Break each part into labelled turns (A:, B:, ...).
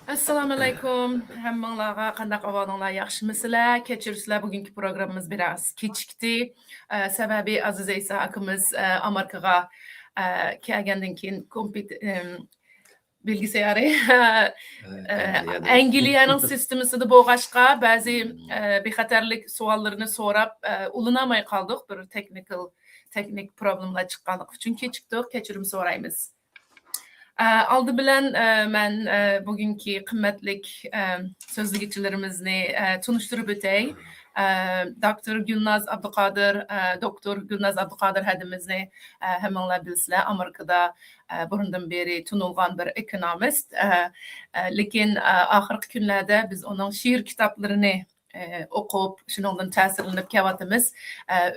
A: Assalomu alaykum. Hammanglarga qanday ahvolinglar, yaxshimisizlar? Kechirsizlar, bugungi programmamiz biroz kechikdi. Sababi Aziz Isa akamiz Amerikaga kelgandan keyin bilgisayarı Angliyaning sistemasida bo'lg'ashqa ba'zi bexatarlik savollarini so'rab ulanamay qoldik. Bir texnik problemlar chiqqanligi uchun kechikdik. Kechirim so'raymiz. Aldı bilen ben bugünkü kıymetlik sözlüğüçülerimizni tanıştırıp ötey. Doktor Gülnaz Abduqadir hadimizni hemenler bilsizler. Amerika'da burundan beri tanılgan bir ekonomist. Lekin ahırkı günlerde biz onun şiir kitaplarını o'qib, shundan ta'sirlanib kelyapmiz.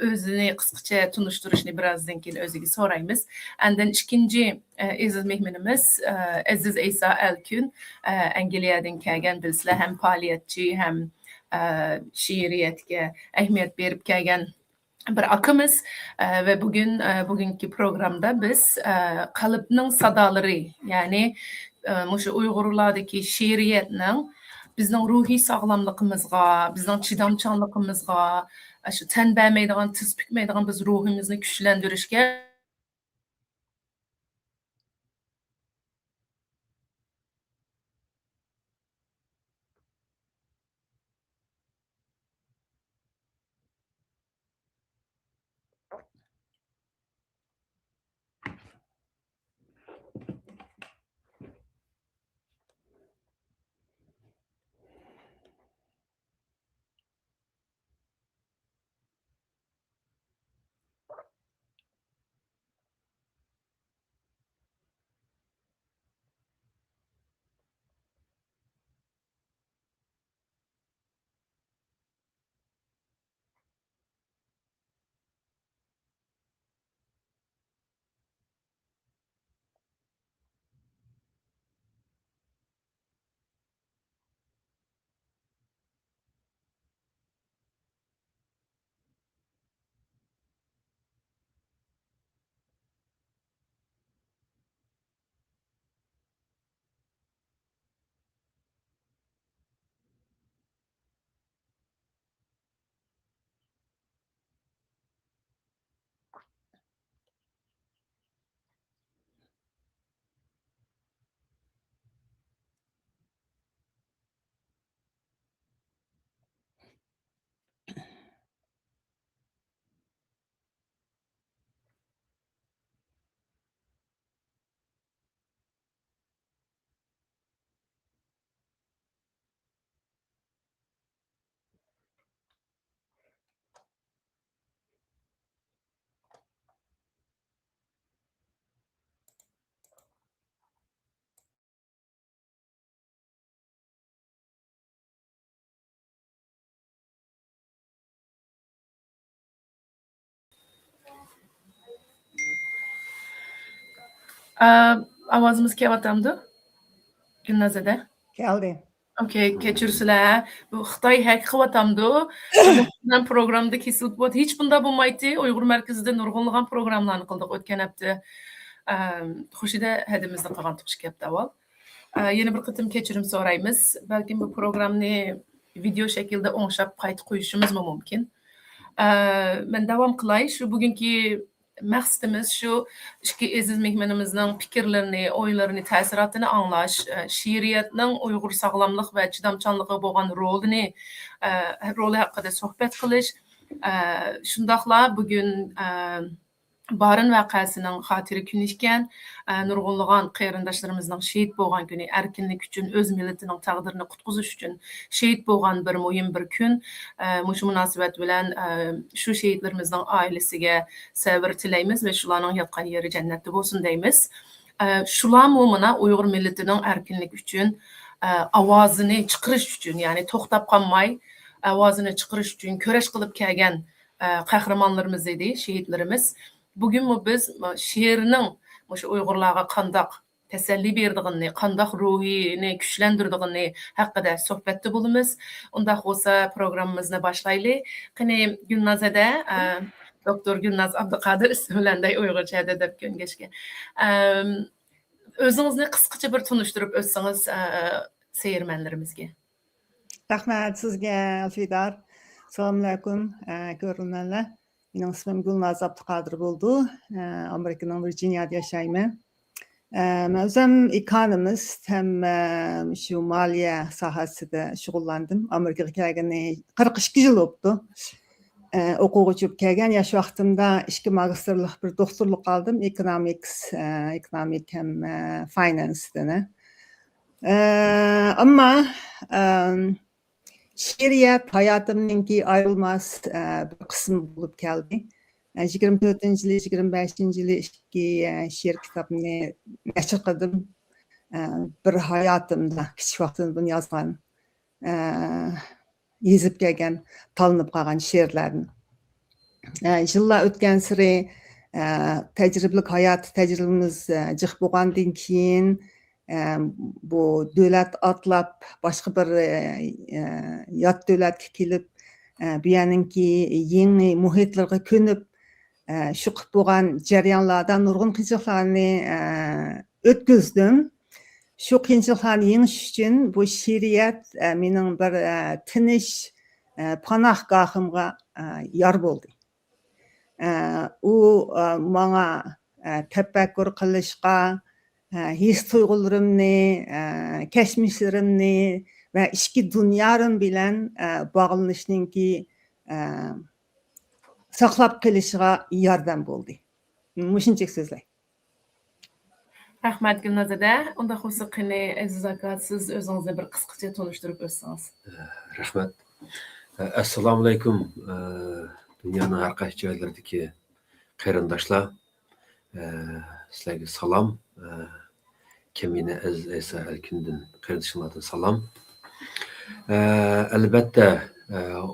A: O'zini qisqacha tunishtirishni birazdan keyin o'ziga so'raymiz. Andan ikkinchi aziz mehmonimiz Aziz Isa Alkun, Angliyadan kelgan, bilsizlar, ham faoliyatchi, ham she'riyatga ahamiyat berib kelgan bir akamiz ve bugünkü programda biz qalbning sadolari, ya'ni o'sha Uyg'urlardagi she'riyatning bizning ruhiy sog'lomligimizga, bizning chidamchanligimizga, shu tan bermaydigan, tiz bukmaydigan biz ruhimizni kuchlantirishga ovozimiz kelyaptimi? Gulnazada.
B: Geldi.
A: Okey, kechirsizlar. Bu Xitoy hack qilyapti. Ben programda kesilib bo'ldi. Hech bunda bo'lmaydi. Uyg'ur markazida nurg'unlagan programlarni qildik o'tgan hafta. Xushida hadimizni qilgan chiqyapti avval. Yana bir qitim kechirim so'raymiz. Balki bu programni video shaklda o'nglab qayta qo'yishimiz mumkin. Men davom qilay. Shu bugungi maqsadimiz shu ikki aziz mehmonimizning fikrlarini, o'ylarini, ta'sirotini anglash, she'riyatning Uyg'ur sog'lomlik va chidamchanligiga bo'lgan roli haqida suhbat qilish. Shundaqla bugun Barin vaqasining xotira kuni ekan, nurg'unlagan qarindoshlarimizning shehid bo'lgan kuni, erkinlik uchun, o'z millatining taqdirini qutqizish uchun shehid bo'lgan bir muhim bir kun. Shu munosabat bilan shu shehidlarimizning oilasiga sabr tilaymiz va shularning yotgan yeri jannatda bo'lsin deymiz. Shular mana Uyg'ur millatining erkinlik uchun ovozini chiqarish uchun, ya'ni to'xtab qolmay ovozini chiqarish uchun kurash qilib kelgan qahramonlarimiz edi, shehidlarimiz. Bugün biz she'rning o'sha Uyg'urlarga qandoq tasalli berdigini, qandoq ruhini kuchlantirdigini haqida suhbatda bo'lamiz. Unda bo'lsa programmamizni boshlaylik. Qani Gulnazada Doktor Gülnaz Abduqadir ismi bilan Uyg'urchada deb kengashgan. O'zingizni qisqacha bir tunishtirib o'tsangiz seyirmenlerimizge.
B: Rahmat sizge Alfidar. Assalamu alaikum görünenler. Benim ismim Gülnaz Abdülkadir oldu. Amerika'nın Virginia'da yaşayayım. Ben özüm ekonomist hem şu maliye sahasında şugullandım. Amerika'ya gelgeni 42 yıl oldu. Okuğucu kelgen yaş vaktimde iki magisterlik bir doktorluk aldım. Ekonomik hem finance dene. Ama şiiriyat hayatımınki ayrılmaz bir kısım bulup geldi. 24. yılı, 25. yılı iki şiir kitabını neşir kıldım. Bir hayatımda, küçük vaktimde bunu yazgan, yazıp gelgen, tanınıp kalgan şiirlerin. Yıllar ötken sıra tecrübelik hayat tecrübemiz cık boğandın keyin bu devlet atlap başka bir yat devletke kelip buyanınki yeni muhitlarga könüp şuqib boğan jaryanlardan nurgun qiyinchiliklarni ötküzdüm. Şu qiyinchiliklarni yengish üçün bu şiiriyat mening bir tinish panahgahımga yar bo'ldi. U bana tefekkür kılışqa, his tuygularimni, keşmişlerimni ve içki dünyarım bilen bağlanışınki saqlap qilishga yordam bo'ldi. Muşunchak so'zlay.
A: Rahmat Gülnazada. Onda olsa qani aziz aka siz o'zingizni bir qisqacha tanishtirib o'tsangiz.
C: Rahmat. Assalomu alaykum. Dünyanın har qaysi joylaridagi qarindoshlar. Sizlarga salom. Kemine aziz Esa Alkindin qarindoshlardan salom. Albatta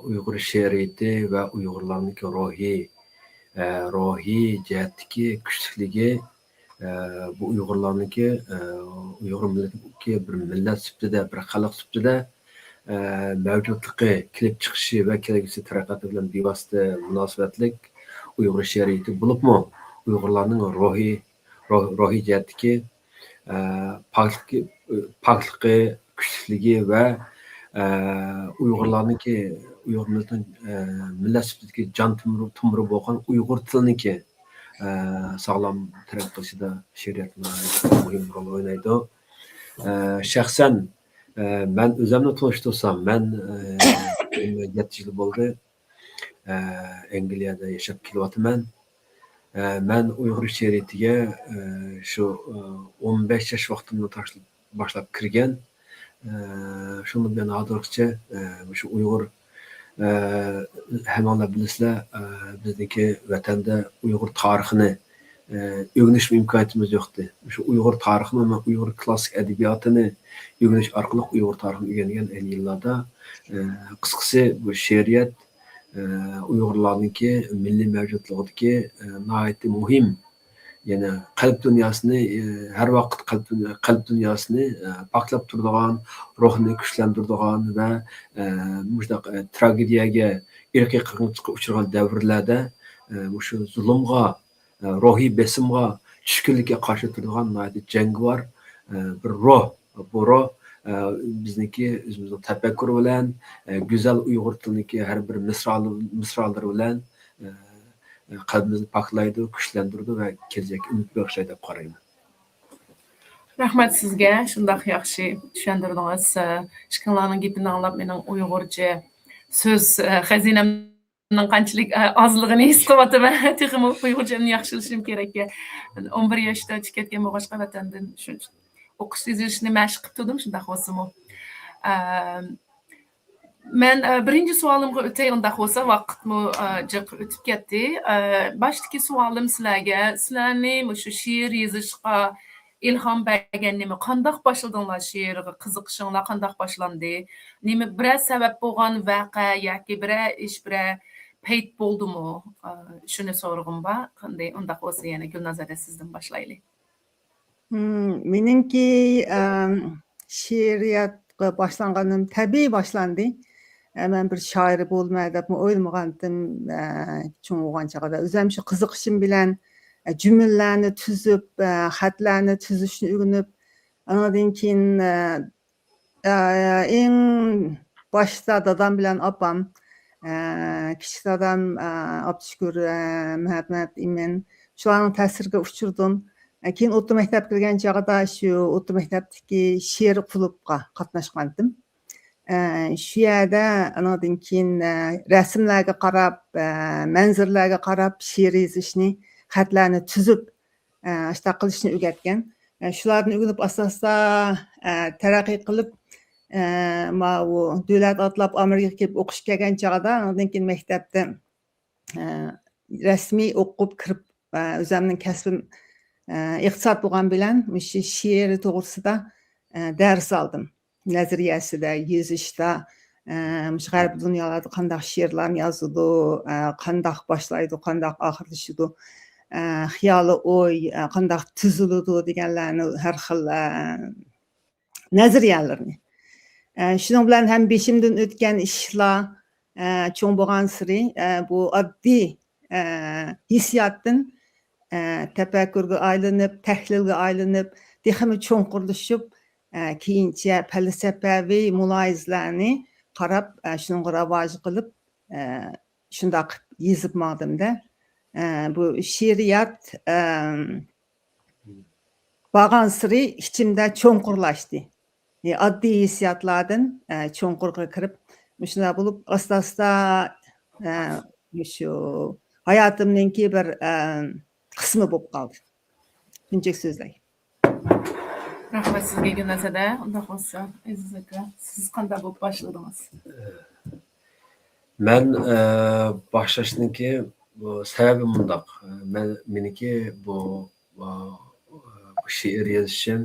C: Uyg'ur she'riyati va Uyg'urlarniki ruhiy jihatdagi kuchlikligi bu Uyg'urlarniki Uyg'ur millatiki bir millat sifatida, bir xalq sifatida mavjudligi, kelib chiqishi va kelgusi taraqqiyoti bilan bevosita munosabatlik Uyg'ur she'riyati bo'libmi, Uyg'urlarning ruhiy jihatdagi pokligi, kuchligi va Uyg'urlarniki Uyg'ur millat sifatidagi jon tumuri bo'lgan Uyg'ur tiliniki sağlam taraf qilishida she'riyat muhim rol o'ynaydi. Shaxsan ben özümle tanıştırsam, ben 7 yıl oldu. Angliyada yaşap kelyapman. Ben Uyg'ur she'riyatiga şu 15 yaş vaqtimda boshlab kirgan. Shuni bilan hozirgacha shu Uyg'ur hammalar bilasizlar, bizniki vatanda Uyg'ur tarixini öğreniş imkaniyetimiz yoktu. Şu Uyg'ur tarixini ve Uyg'ur klassik edebiyatını öğreniş orqali Uyg'ur tarixini öğrengen en yıllarda qisqasi bu she'riyat Uyg'urlarniki milliy mavjudligidagi nihoyatda muhim, ya'ni qalb dunyosini har vaqt qalb dunyosini poklab turadigan, ruhni kuchlantiradigan va mushtaq tragediyaga, irqiy qirg'inchilikqa uchragan davrlarda shu zulmga, ruhiy besimga, tushkunlikka qarshi turadigan jangovar bir ruh. Bu ruh bizniki o'zimizning tafakkur bilan, go'zal Uyg'ur tiliniki har bir misralari bilan qalbimizni poklaydi, kuchlantirdi va kelajakka umid bag'ishlaydi deb qarayman.
A: Rahmat sizga, shundoq yaxshi tushuntirdingiz. Ishqinlarning gapini anglab mening Uyg'urcha so'z xazinamning qanchalik ozligini his qilyapman. Texmi Uyg'urchamni yaxshilashim kerak. 11 yoshda chiqib ketgan boshqa vatandan shuncha o'qish yozishni mashq qilib turdim, shundoq bo'lsa-mu. Men birinchi savolimga o'tay, unda bo'lsa vaqtmi jiq o'tib ketdi. Boshdagi savolim sizlarga, sizlarni shu she'r yozishga ilhom bergan nima, qandoq boshladinglar she'rga qiziqishinglar, qandoq boshlandi? Nima biror sabab bo'lgan voqea yoki biror ish, biror payt bo'ldimi? Shuni so'rag'im bor. Qanday undaq bo'lsa yana Gulnazada sizdan boshlaylik.
B: Meningki she'riyatga boshlanganim tabiiy boshlandi. Men bir shoir bo'lmayman deb o'ylamagandim. Cho'ng bo'lgan chog'da o'zim shu qiziqishim bilan jumlalarni tuzib, xatlarni tuzishni o'rganib, undan keyin eng başta dadam bilen apam, kiçik dadam Abdüşkür, Mehmet imen şularning ta'siriga uchirdim. Keyin o'rta maktab kirgan chog'da shu o'rta maktabdagi she'r klubga qatnashgandim. Shu yerda anadan keyin rasmlarga qarab, manzarlarga qarab she'r yozishni, xatlarni tuzib, ishta qilishni o'rgatgan. Shularni o'rganib asosda taraqqiy qilib, ma u davlat atlab Amerikaga kelib o'qish kelgan chog'da, undan keyin maktabda rasmiy o'qib kirib, o'zimning kasbim iqtisod bo'lgan bilan shu she'r to'g'risida dars oldim. Nazariyasida, yozishda, g'arb dunyolarda qanday she'rlarni yozadi, qanday boshlaydi, qanday oxirlashadi, xiyoli o'y qanday tuziladi deganlarni har xil nazariyalarni. Shuning bilan ham beshimdan o'tgan ishlar cho'ng bo'lgan siri bu oddiy hissiyotdan tafakkurga aylanib, tahlilga aylanib, texmi cho'nqurlashib, keyincha falsafaviy mulohazalarni qarab, shunga rivoj qilib, shundoq yozib maqdimda. Bu she'riyat borgan siri ichimda cho'nqurlashdi. Oddiy hissiyotlardan cho'nqurga kirib, shunday bo'lib, asta-asta shu hayotimninki bir qismi bo'lib qoldi. Shunchalik so'zlay.
A: Rahmat sizga Gulnazada. Unda bo'lsa, Aziz aka, siz qanday bo'lib boshladingiz?
C: Men boshlashniki bu sababi bundoq. Meniki bu she'r yozishim,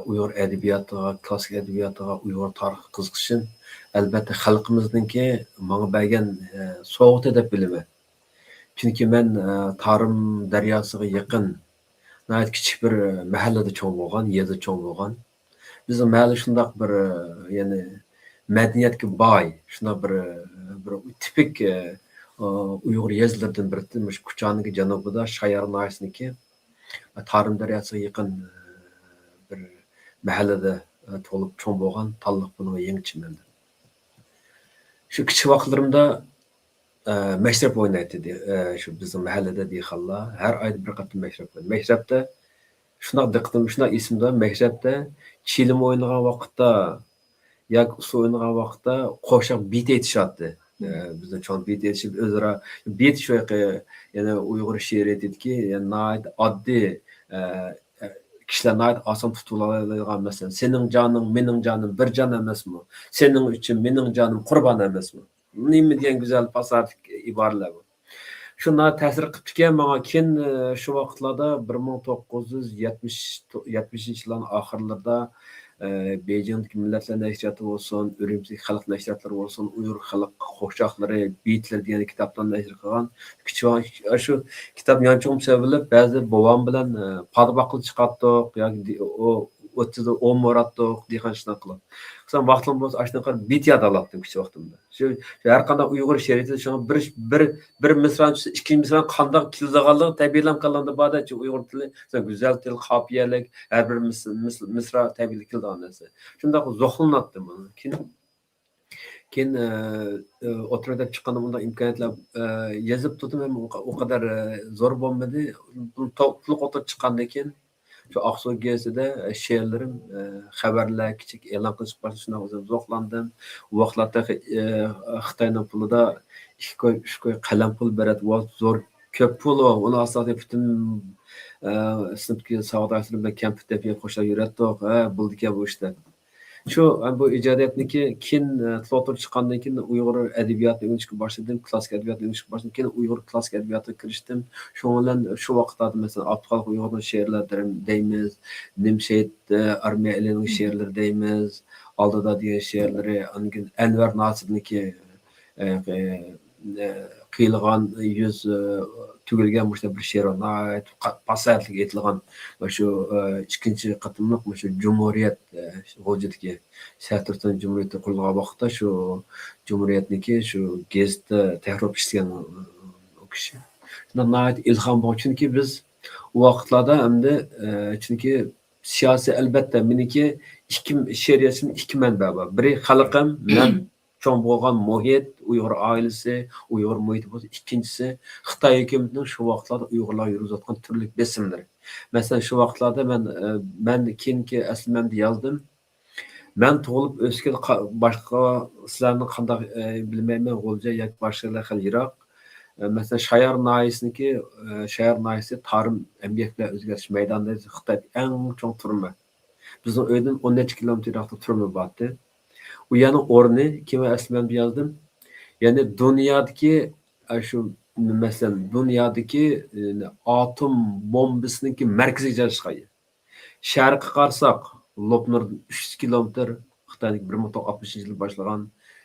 C: Uyg'ur adabiyotiga, klassik adabiyotiga, Uyg'ur tarixiga qiziqishim albatta xalqimizningki menga bergan sovg'ati deb bilaman. Chunki men Tarim daryosiga yaqin kichik bir mahallada cho'ng bo'lgan, yerda cho'ng bo'lgan. Bizning mahalla shundoq bir ya'ni madaniyatga boy, shundoq bir tipik Uyg'ur yezlaridan biri, Kuchaniga janubida Shayar noyasiniki Tarim daryosiga yaqin bir mahallada to'lib cho'ng bo'lgan, tanliq buni yangichiman. Shu kichik vaqtlarimda mashrab o'ynaydi. Shu bizning mahallada dehqonlar har oyda bir qatim mashrab o'ynaydi. Mashrabda shundoq diqqatim, shundoq esimda, mashrabda chilim o'ynagan vaqtda yoki usul o'ynagan vaqtda qo'shiq bit aytishadi. Bizda cho'ng bit aytishib o'zaro bit shu yana Uyg'ur she'riyatidagi yani oddiy kishilarni oson tutib oladigan masalan, sening joning, mening jonim bir jon emasmi? Sening uchun mening jonim qurbon emasmi? Nima degan go'zal fasodlik iboralar bu. Shunday ta'sir qilibdiki, menga keyin shu vaqtlarda 1970-yillarning oxirlarida Beijingdagi millatlar nashriyati bo'lsin, Urumchi xalq nashriyati bo'lsin, Uyg'ur xalq qo'shiqlari, beatlar degan kitoblarni nashr qilgan. Shu kitob yonchig'im sevilib, ba'zi bovam bilan padbaqil chiqatdik yoki o'tida o'moratdik degan ishlar qilib. Sen vaqtim bo'lsa, ashuna qilib beat yod olatdim kichik vaqtimda. Shu har qanday Uyg'ur she'riyatida shunga bir misrani, ikkinchi misrani qanday keladiganligi tabiiylam qilganda borda-chi Uyg'ur tili, go'zal til, qofiyalik, har bir misra tabiiylik keladigan narsa. Shunda zo'xlanatdim buni. Keyin o'tirib chiqqanda bunday imkoniyatlar yozib turdim, ham o qadar zo'r bo'lmadi. To'liq o'tirib chiqqandan keyin shu Oqsuv gazetida she'rlarim, xabarlar kichik e'lon qilib chiqishdan o'zim zo'rlandim. U vaqtlarda Xitoyning pulida 2 koy, 3 koy qalam pul beradi, zo'r ko'p pul, uni asosida butun sinfga savodashlar bilan kompyuter deb qo'shilib yurardik. Bo'ldiki bu ishlar. Shu bu ijodiyatniki keyin to'ltirib chiqqandan keyin Uyg'ur adabiyotini o'qishga boshladim, klassik adabiyotni o'qishga boshladim. Keyin Uyg'ur klassik adabiyotiga kirishdim. Shu bilan shu vaqtlarda masalan Abduxoliq Uyg'urning she'rlari deymiz, Nimshet Armiya Elining she'rlari deymiz, oldida degan she'rlari, Anvar Nosirniki qiyilgan yuz tugilgan bir she'r pasatlik aytilgan shu ikkinchi qatimliq shu Cumhuriyet vujudga Saturn Cumhuriyeti qurilgan vaqtda shu Cumhuriyetniki shu gazetda tahrib ishlagan o kishi. Shundan ilhom bor, chunki biz u vaqtlarda endi chunki siyosiy albatta meniki she'riyatim ikki manba bor. Biri xalqim, men cho'ng bo'lgan muhit, Uyg'ur oilasi, Uyg'ur muhiti bo'lsa, ikkinchisi Xitoy hukumatining shu vaqtlarda Uyg'urlar yurgizayotgan turli besimlari. Masalan, shu vaqtlarda men keyingi aslimamda yozdim. Men tug'ilib o'sgan boshqa sizlarning qanday bilmayman, G'o'lja yoki boshqalar xil yiroq. Mesela Şayar Naisi'ninki Şayar Naisi tarım emgek bilan o'zgartish maydonida Xitoy eng cho'ng turma. Bizning uydan 10 kilometr yiroqda turma bordi. U yana o'rni kimi aslimamda yozdim. Ya'ni dunyodagi shu masalan dunyodagi atom bombasininki markaziy joylashgan. Sharqqa qarasak, Lopnurdan 300 kilometr Xitoyning 1960-yil boshlagan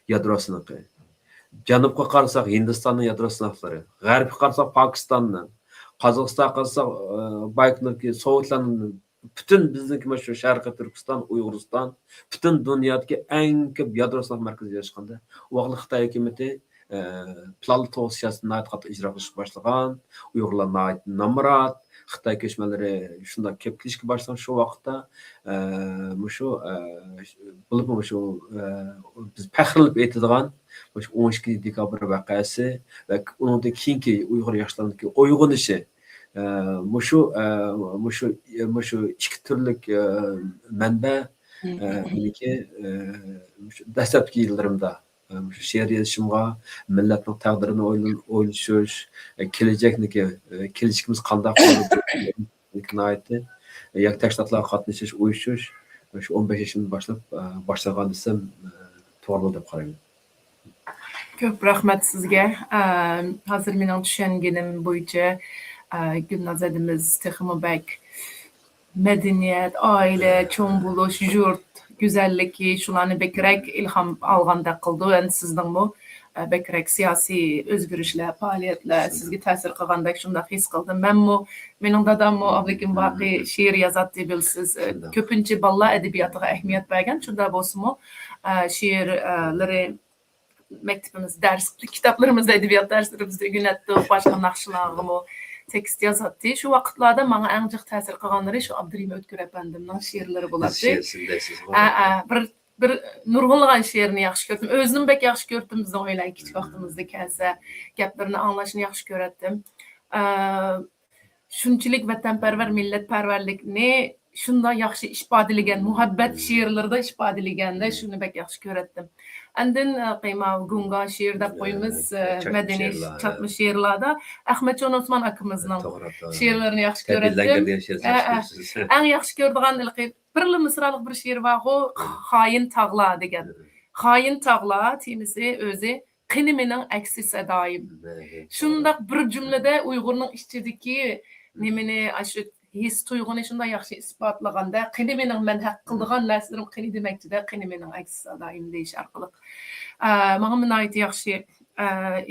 C: yadrosiniki. Janubga qarasak Hindistonning yadro sinoqlari, g'arbga qarasak Pokistonning, Qozog'istonga qarasak Baykonurki, Sovetlarning, butun bizniki mana shu Sharqiy Turkiston, Uyg'uriston, butun dunyodagi eng ko'p yadro sinoq markazi joylashganda, u vaqtda Xitoy hukumati plan to'g'ri siyosatni qattiq ijro qilishga boshlagan, Uyg'urlar nomrod, Xitoy ko'chmanlari shunday ko'p kelishga boshlagan shu vaqtda shu biz faxrlanib aytadigan 12 dekabr voqeasi va undan keyingi Uyg'ur yoshlarining uyg'onishi shu ikki turlik manba meniki dastlabki yillarimda shu she'r yozishimga millatning taqdirini o'ylashish, kelajagimiz qanday bo'ladi yoki tashkilotlarga qatnashish, uyushish shu 15 yoshimdan boshlagan desam to'g'ri deb qarayman.
A: Ko'p rahmat sizga. Hozir mening tushunganim bo'yicha Gulnazadimiz texnobak madaniyat, oila, cho'ng bo'lish, yurt go'zalligi shularni bekrak ilhom olganda qildi. Endi sizningmi bekrak siyosiy o'zgarishlar, faoliyatlar sizga ta'sir qilgandek shunday his qildim. Mening dadammi Abdukim Boqiy she'r yozadi bilsiz. Ko'pincha bolalar adabiyotiga ahamiyat bergan, shunda bo'lsa-mu she'rlari mektebimiz kitaplarımızda edebiyat derslerimizde yönettik, başka naqshlarımı tekst yazatdı. Şu vaqtlarda bana en çok ta'sir qilganlari şu Abdurahim O'tkir apandimning she'rlari bo'ladi. Bir nurg'unlagan she'rni yaxshi ko'rdim. O'zim bek yaxshi ko'rdim. Bizning oilaning kichik vaqtimizda kelsa, gaplarini anglashni yaxshi ko'rdim. Shunchalik vatanparvar, millatparvarlikni shunday yaxshi ifodalagan, muhabbat she'rlarida ifodalaganda shuni bek yaxshi ko'rdim. Andin qiyma gunga she'r deb qo'yamiz, madaniy chatma she'rlarda Ahmadjon Osmon akamizning she'rlarini yaxshi ko'rdim. Eng yaxshi ko'radigan birli misralik bir she'r bor, Xoin tog'lar degan. Xoin tog'lar temisi o'zi qini mening aksi sadoyim. Shundaq bir jumlada Uyg'urning ichidagi nimani shu his tuyg'uni shunday yaxshi isbotlaganda qini mening men haq qildigan narsalarım qini demakchida qini mening aksi sadoyim deyish orqali menga nihoyat yaxshi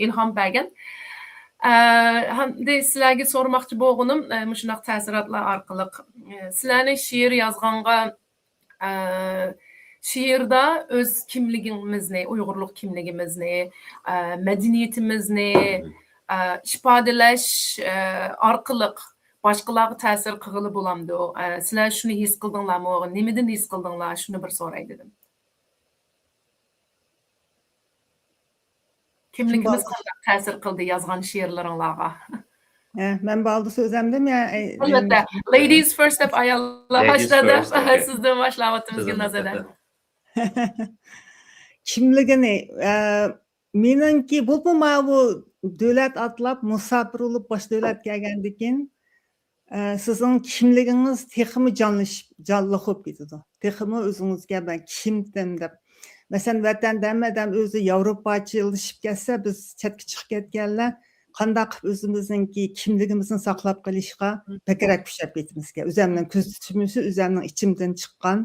A: ilhom bergan. Hamda sizlarga so'ramoqchi bo'lganim shunday ta'sirotlar orqali sizlarni she'r yozganga she'rda o'z kimligimizni, Uyg'urlik kimligimizni, madaniyatimizni ifodalash orqali başqalarga ta'sir qilg'ili bo'lamdi. Sizlar shuni his qildinglarmi? Nimadan his qildinglar? Shuni bir so'ray dedim. Kimligimiz qanday ta'sir qildi yozgan she'rlaringlarga?
B: Men baldı so'zamdim ya.
A: Albatta. Ladies first deb ayollar boshladi. Sizdan boshlayapmiz Gulnazada.
B: Kimligini meningki bu davlat atlab musafir bo'lib bosh davlat kelgandikin sizin kimliginiz texmi canlı xo'p ketadi. Texmi o'zingizga ben kimdim deb. Masalan, vatandamdan o'zi Yevropachilik kelsa, biz chetga chiqib ketganlar qanday qilib o'zimizningki kimligimizni saqlab qolishga bakrak kuchab ketmizga. O'zimning ko'z tutishimizni, o'zimning ichimdan chiqqan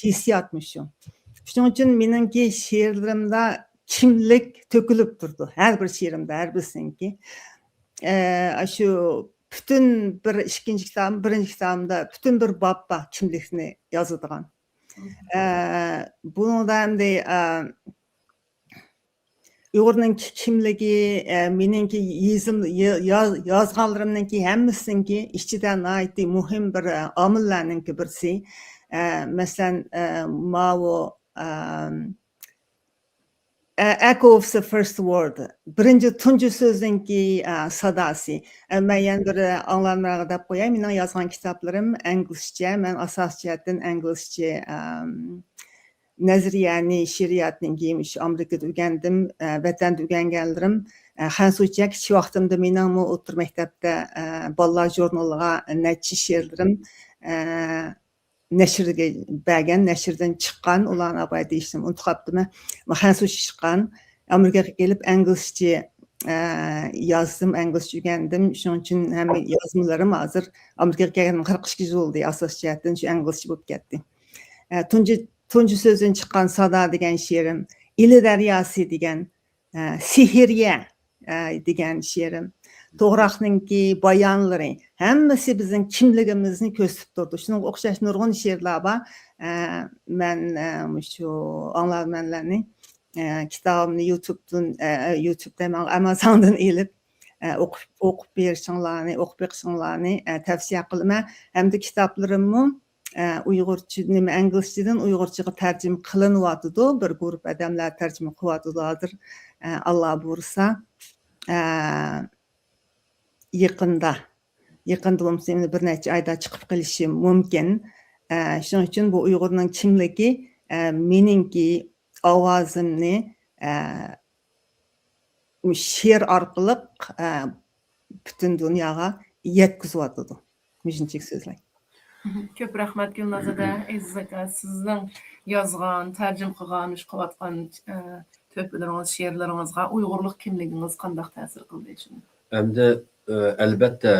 B: hissiyotmi shu. Shuning uchun meningki she'rlarimda kimlik to'kilib turdi. Har bir she'rimda, har birsinki. Shu bütün bir ikkinchi kitabim, birinchi kitabimda bütün bir bobba kimlikni yozadigan. Bundan Uyg'urning kimligi, meningki yozganlarimninki hammasiniki ichida nihoyatda muhim bir omillarninki birisi. Masalan, Mao echo of the first word. Birinci tuncu sözünki sadası. Ben yani bir anlamlarına da koyayım. Benim yazgan kitaplarım İngilizce. Ben asas cihetten İngilizce naziriyani, şiriyatni giymiş. Amerika'da öğrendim. Vatanda öğrengenlerim. Hansuçya kiçik vaqtimda benim o'tir maktabda bolalar jurnalıga neçe şiirlerim neşirge bergen, neşirden çıkan ulan abay deyiştim. Unutqaptım. Hansuçya çıkan. Amerika'ya gelip İngilizce yazdım, İngilizce öğrendim. Şunun için hem yazmalarım hazır. Amerika'ya geldim 42 yıl oldu. Asas cihetten şu İngilizce bo'lib ketdi. Tuncu sözün çıkan Sada degan şiirim, İli Deryası degan, Sihirye degan şiirim, Toğraqninki bayanları, hammasi bizning kimligimizni ko'rsatib turdi. Shunga o'xshash nurg'un she'rlar bor. Men shu anglarmanlarni kitobimni YouTube'dan, Amazon'dan ilib o'qib beqishinglarni tavsiya qilaman. Hamda kitoblarimni Uyg'urcha, İngilizceden Uyg'urchaga tarjima qilinyapti. Bir guruh odamlar tarjima qilyaptilar. Alloh buyursa, yaqinda bo'lmasa bir necha oyda chiqib qolishi mumkin. Shuning uchun bu Uyg'urning kimligi meningki ovozimni she'r orqali butun dunyoga yetkazyapti. Mijinchik so'zlar.
A: Köp rahmat Gülnazada, Aziz aka, sizning yozgan, tarjim qilgan, qilayotgan töhfeleringiz, she'rlaringizga Uyg'urlik kimligingiz qanday ta'sir qildi shuni?
C: Endi albatta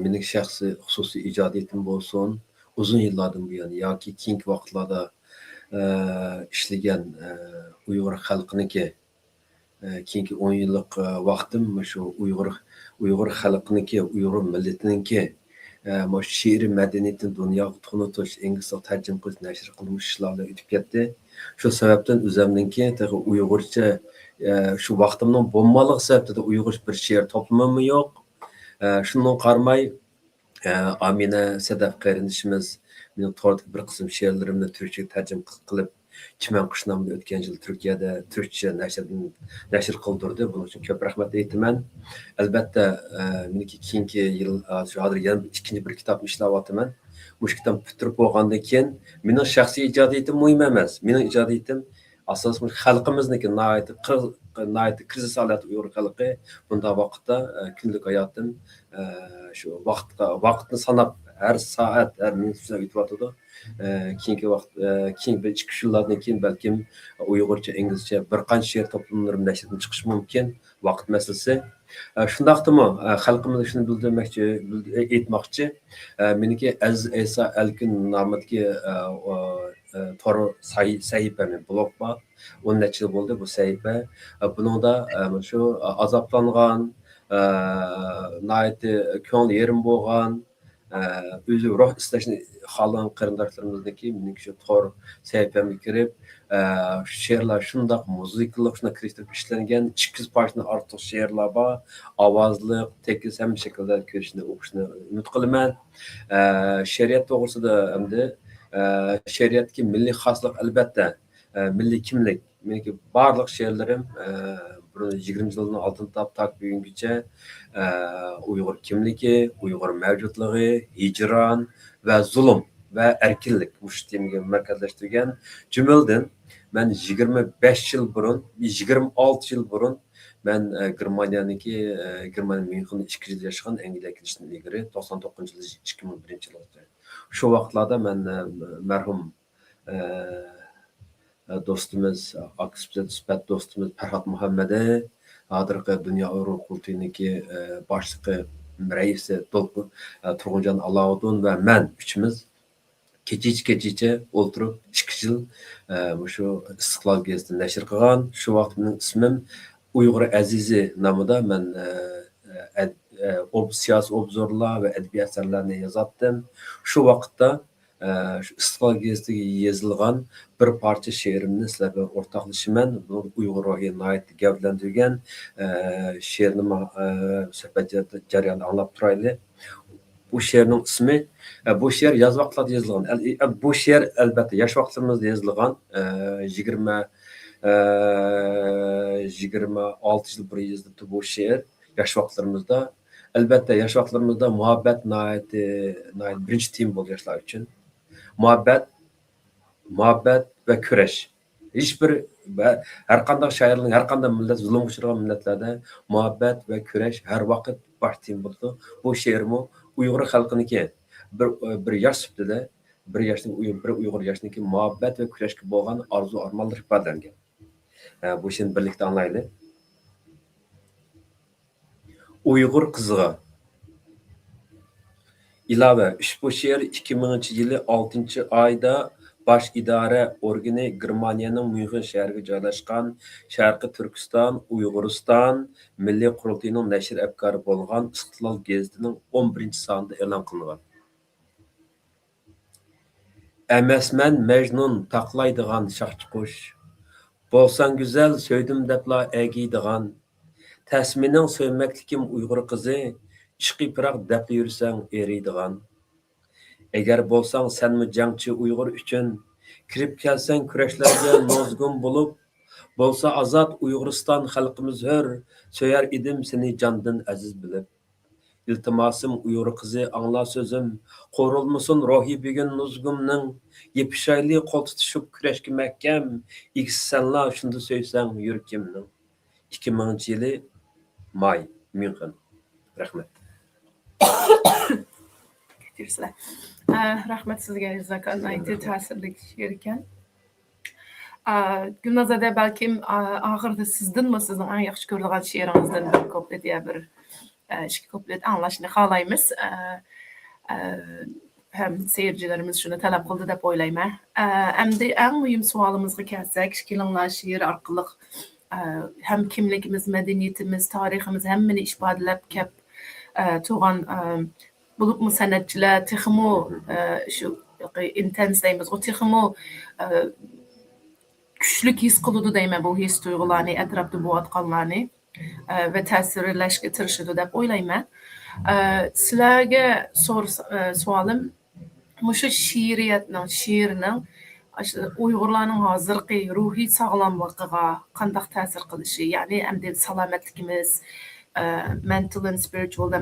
C: mening shaxsiy xususiy ijodiyatim bo'lsin, uzun yillardan buyon yoki keyingi vaqtlarda ishlagan Uyg'ur xalqiniki keyingi 10 yillik vaqtim shu Uyg'ur xalqiniki, Uyg'ur millatiniki she'riy madaniyatni dunyoga tanitish, inglizcha tarjima qilish, nashr qilish ishlarni o'tib ketdi. Shu sababdan o'zimninki Uyg'urcha shu vaqtimning bo'lmalik sababida Uyg'ur bir she'r to'plamim yo'q. Shundan qaramay Amina Sadaf qarindishimiz mening to'g'ri bir qism she'rlarimni turkchaga tarjima qilib Çimen Qish nomida o'tgan yil Turkiyada turkcha nashr qildirdi. Buning uchun ko'p rahmat aytaman. Albatta meniki keyingi yil shu hozir yana ikkinchi bir kitobni ishlayapman. Bu kitob bitirib bo'lgandan keyin mening shaxsiy ijodiyatim muhim emas. Mening ijodiyatim asosan xalqimizniki nihoyat krizis holat Uyg'ur xalqi bunda vaqtda kunlik hayotim shu vaqtni sanab her saat, her minut o'tyapti. Keyingi vaqt, keyin bir 2 yillardan keyin balkim Uyg'urcha, inglizcha bir qancha she'r to'plamlari nashrdan chiqishi mumkin. Vaqt masalasi. Shundaqdimi xalqimiz shuni bildirmoqchi, aytmoqchi. Meniki Aziz Esa Alkin nomidagi tor sahifamning blog bor. 10 necha yil bo'ldi bu sahifa. Buningda shu azoblangan, nihoyat ko'ngli yerim bo'lgan o'zi ruh istashni xohlagan qarindoshlarimizniki mening shu tor sahifamga kirib she'rlar shundoq muzikalik shuna kirishtirib ishlangan 200 pajna ortiq she'rlar bor, ovozliq, tekis hamma shaklda ko'rishni o'qishni umid qilaman. She'riyat to'g'risida hamda she'riyatga milliy xoslik albatta, milliy kimlik. Meniki barliq she'rlarim 20 yılın altın tak bugungacha Uyg'ur kimligi, Uyg'ur mavjudligi, hijron va zulm va erkinlik mush temaga markazlashtirgan. Jumladan men 26 yil burun, 26 yil burun men Germaniya Myunxen 2 yil yashagan, Angliyaga kelishdan ilgari 99 yil 2001 yilda. Shu vaqtlarda men marhum dostumuz, aktivist dostumuz Ferhat Muhammed'e, Adırqı Dünya Uyg'ur Qurultayıniki başlığı reisi Turg'unjon Alavudin ve men üçümüz kechicha o'ltirib 2 yil shu Istiqlol gazetini nashr qilgan. Shu vaqt mening ismim Uyg'ur Azizi nomida men siyosiy obzorlar ve edebiyat asarlarni yozatdim. Shu vaqtda Şu İstiqlal gazetiga yozilgan bir parça she'rimni sizlar bilan o'rtoqlashaman. Bu Uyg'ur ruhini nihoyatda gavdalantirgan she'rni suhbat jarayonida anglab turaylik. Bu she'rning ismi, bu she'r yoz vaqtlarda yozilgan. Bu she'r albatta yosh vaqtlarimizda yozilgan. 26 yil burun yozilibdi bu she'r yosh vaqtlarimizda. Albatta yosh vaqtlarimizda muhabbat nihoyatda birinchi tema bo'ldi yoshlar uchun. Muhabbat ve küreş. Hiçbir her qanday şairlerin, her qanday millet, zulüm uçurgan milletlarda muhabbet ve küreş her vakit baş tema bo'ldi. Bu she'rmi Uyg'ur xalqiniki bir yosh sifatida bir Uyg'ur yoshniki muhabbat ve kurashga bo'lgan arzu armonlar ifodalangan. Bu she'rni birlikda anglaylik. Uyg'ur qiziga İlave, ushbu she'r 2000-yili 6-oyda Bosh idora organi Germaniyaning Myunxen shahriga joylashgan Sharqiy Turkiston Uyg'uriston Milliy qurultiyining nashr afkori bo'lgan Istiqlol gazetining 11-sonida e'lon qilingan. Emasman Majnun taqlaydigan shoxchi qush. Bo'lsang go'zal so'ydim debla agiydigan. Tasmining so'ymaklikim Uyg'ur qizi. Ishqi piroq deb yursang eriydigan. Agar bo'lsang senmi jangchi Uyg'ur uchun kirib kelsang kurashlarga nozgun bo'lib, bo'lsa azod Uyg'uriston xalqimiz hur, so'yar edim seni jondan aziz bilib. İltimosim Uyg'ur qizi angla so'zim, qo'rilmasin ruhiy bugun nuzgumning, yepishayli qo'l tutishib kurashga mahkam, iksenla shunda so'ysang yurkimning. 2000-yili may Myunxen. Rahmat.
A: Ketirsinler. Rahmet sizge Zakan ayeti ta'sirli she'r ekan. Gülnazada balkim ahirda sizdinmi sizning eng yaxshi ko'radigan she'ringizdan bir kuplet ya bir ikki kuplet anglashni xohlaymiz. Hem seyircilerimiz shuni talab qildi deb o'ylayman. Endi eng muhim savolimizga kelsak, shekillangan she'r orqali hem kimligimiz, medeniyetimiz, tariximiz hammani ifodalab kep tuğan bulup mu sanatçılar texmo şu intense deymiz o texmo güçlük his kılıdı deyme bu his duygularını etrafta bu atqanlarını ve tesirleşke tirişidi dep oylayman. Sizlarga sualım şu şiirning Uyg'urlarning hozirgi ruhiy sog'lomligiga qanday ta'sir qilishi, ya'ni endi salomatligimiz, mental and spiritual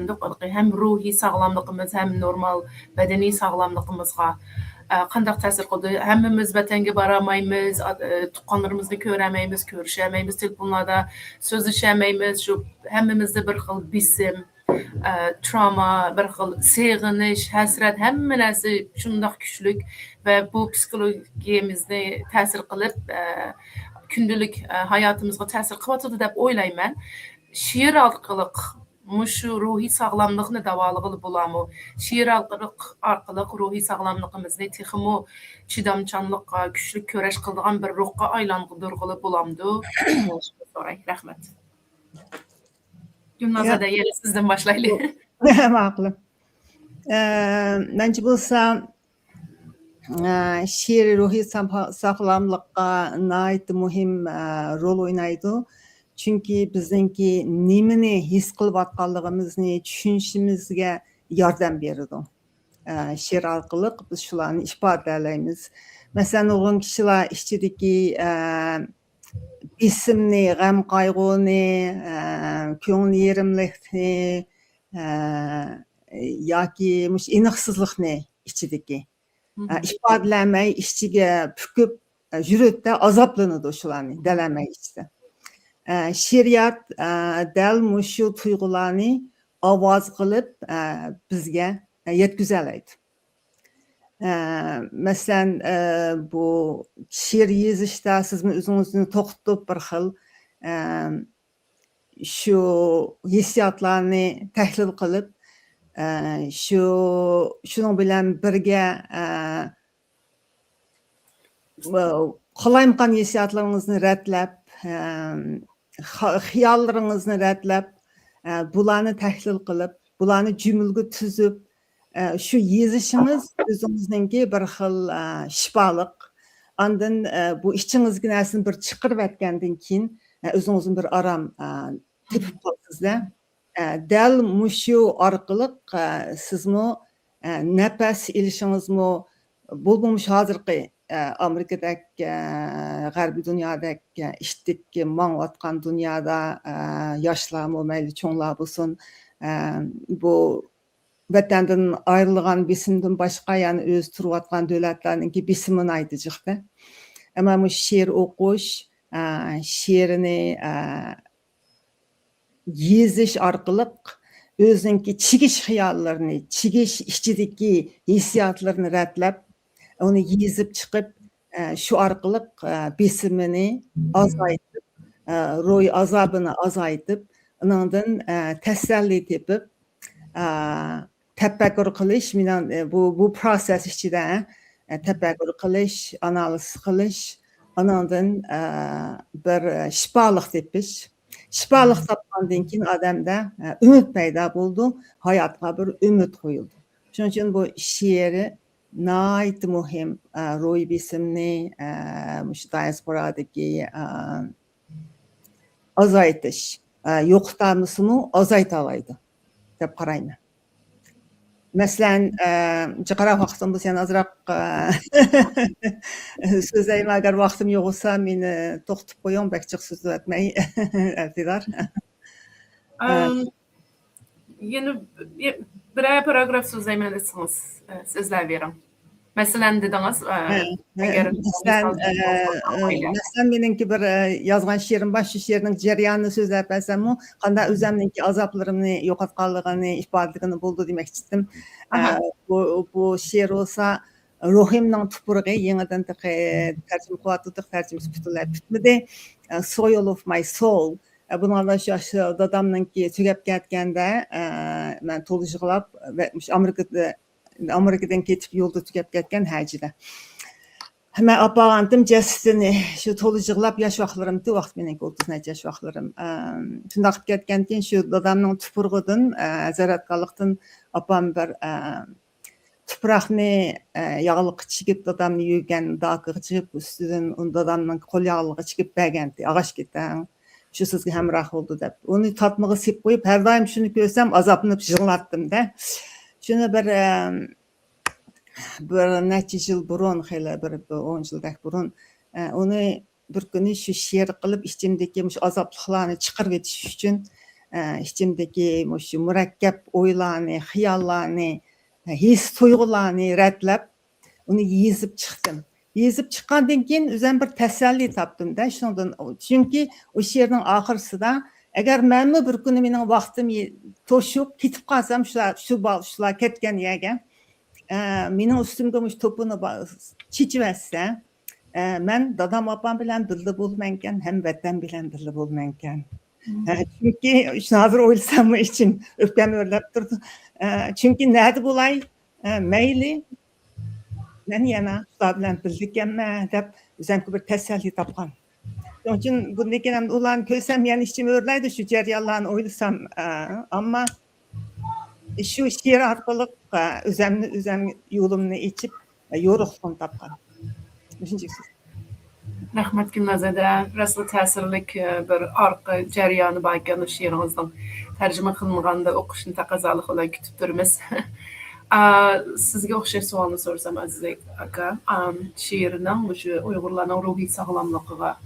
A: hem ruhiy sog'lomligimiz hem normal badaniy sog'lomligimizga qanday ta'sir qildi? Hammamiz vatanga boramaymiz, tuqqanlarimizni ko'ramaymiz, ko'rishamaymiz, telefonlarda so'zlashamaymiz, shu hammamizda bir xil bisim, trauma, bir xil seg'inish, hasrat, hamma narsa shundoq kuchlik ve bu psikologiyamizni ta'sir qilib, kundalik hayotimizga ta'sir qilyotdi deb o'ylayman. She'r orqali mushu ruhiy sog'lomlikni davolag'ili bo'ladimi? She'r orqali ruhiy sog'lomligimizni texmo chidamchanlikqa, kuchlik kurash qiladigan bir ruhga aylantirg'ili bo'lamdi? So'ray, rahmat. Gülnazada yine sizden başlayalım.
B: Ma'qul. Bence bo'lsa she'r ruhiy sog'lomlikqa nihoyat muhim rol o'ynaydi. Chunki bizningki nimani his qilayotganligimizni tushunishimizga yordam beradi. She'r orqali biz shularni ifodalaymiz. Masalan, o'g'il kishilar ichidagi bisimni, g'am qayg'uni, ko'ngil yerimlikni yoki mush iniqsizlikni ichidagi ifodalamay ichiga pukib yuradi, azoblanadi shularni dalamay ichida. She'riyat dal mushu tuyg'ularni ovoz qilib bizga yetkazadi. Masalan, bu she'r yozishda sizni o'zingizni to'xtatib bir xil shu hissiyotlarni tahlil qilib, shuning bilan birga qolaymaqan hissiyotlaringizni ratlab, xiyollaringizni ratlab, bularni tahlil qilib, bularni jumlaga tuzib, Şu yezişiniz özünüzningki bir xil şifalık. Andın bu işçinizgi näsini bir çıqırıp etkendan keyin özünüzün bir aram tepip qalsızlar. Däl muşu arqılık sizmi nefes ilişinizmi bulmuş hazırkı Amerika'dak Garbi dünyadak iştik maňatkan dünyada yaşlarmı meyli çoňlar bolsun bu Vatandın ayrılgan bisimden başqa yani öz turwatgan döwletlerninki bisimini aýdyjykda. Ama bu şiir okuş, şiirini yeziş arqılık özüňki çigiş hyýallaryny, çigiş içideki hissiyatlaryny ratlap, onu yezip çıkıp şu arqılık bisimini azaýtyp, roý azabyny azaýtyp, onundan teselli tepip, tefekkür qilish, bu proses içinde tefekkür qilish, analiz qilish, onundan bir şifalyk tepiş. Şifalyk tapgandan keyin adamda ümit peýda boldy, hayatga bir ümit goýuldy. Şoň üçin bu şiiri naýat muhim roý bisimni muş diasporadaky azaýtyş, ýoktanmasyny azaýta alaydy dep garaýman. Meselen, çıqara wagtym bolsa azrak sözleýme agar wagtym ýok bolsa meni toktup goýaň, bekçik söz etmeý. Eltidar.
A: Yeni bir paragraf sözleýme etsiniz, sözler berem. Meselen dediňiz,
B: Meselen meninki bir yazgan şiirim var, şu şiirinin jerýanyny sözläp bersem, ganda özümninki azaplarymny ýokatganlygyny, ifadelygyny boldy demek istedim. Bu şiir olsa ruhimning tupurygy ýeňeden terjime kılatydyk, terjimesi bitmedi. Soil of my soul. Bunlarla şu dadamninki tügep ketgende men tolyjyklap ve Amerikadan ketip ýolda tügep ketken häjide. Hemen apagantym jestini şu tolyjyklap ýaş wagtlarymdy, wagt meniki 30 neçe ýaş wagtlarym. Şundaq ketken keyin şu dadamnyň tupurgydan, zaratganlykdan apam bir tuprakny ýaglyk çigip dadamny ýögen dakygy çigip üstüden dadamnyň kol ýaglygy çigip bergendi. Agaş geten. Şu sizge hemrah boldu dep. Onu tatmagy sip goýup her daim şunu görsem azaplanıp jyğlatdym da. Şunu bir neçe yıl burun, hele bir 10 yıldak burun, onu bir günü şu şiir kılıp içimdeki azaplıklarını çıkarıp etiş üçün, içimdeki şu mürekkep oylarını, hiyallarını, his tuygularını redlep, onu yezip çıktım. Yezip çıkandan keyin özüm bir teselli tapdım da şundan. Çünkü o şiirin ahırsı da eğer menmi bir günü menin vaxtım toşup kitip qalsam şular ketken yerge menin üstümde muş topunu çiçivetse men dadam apam bilen dilde bolmanken hem vatan bilen dilde bolmanken. Çünkü şunu hazır oylsam için öpkem örlep durdu. Çünkü nerede bulay meyli men yana şular bilen bildikenme dep özümki bir teselli tapgan. Onun için bu nekenem ulan köysem yani içim örleydi şu ceryanlarını oylusam ama şu şiir arkalık özüm yolumunu içip yoruqluğunu tapkan. Düşüneceksiniz.
A: Rahmet Gülnazada, raslı təsirlik bir arka ceryanı baykanı şiirinizden tercüme kılmaganda okuşunu taqazalık olan kütüp durumuz. Sizge oxşar sualını sorsam Aziz aka, şiirinin bu şu Uygurlarning ruhi sağlamlıqıga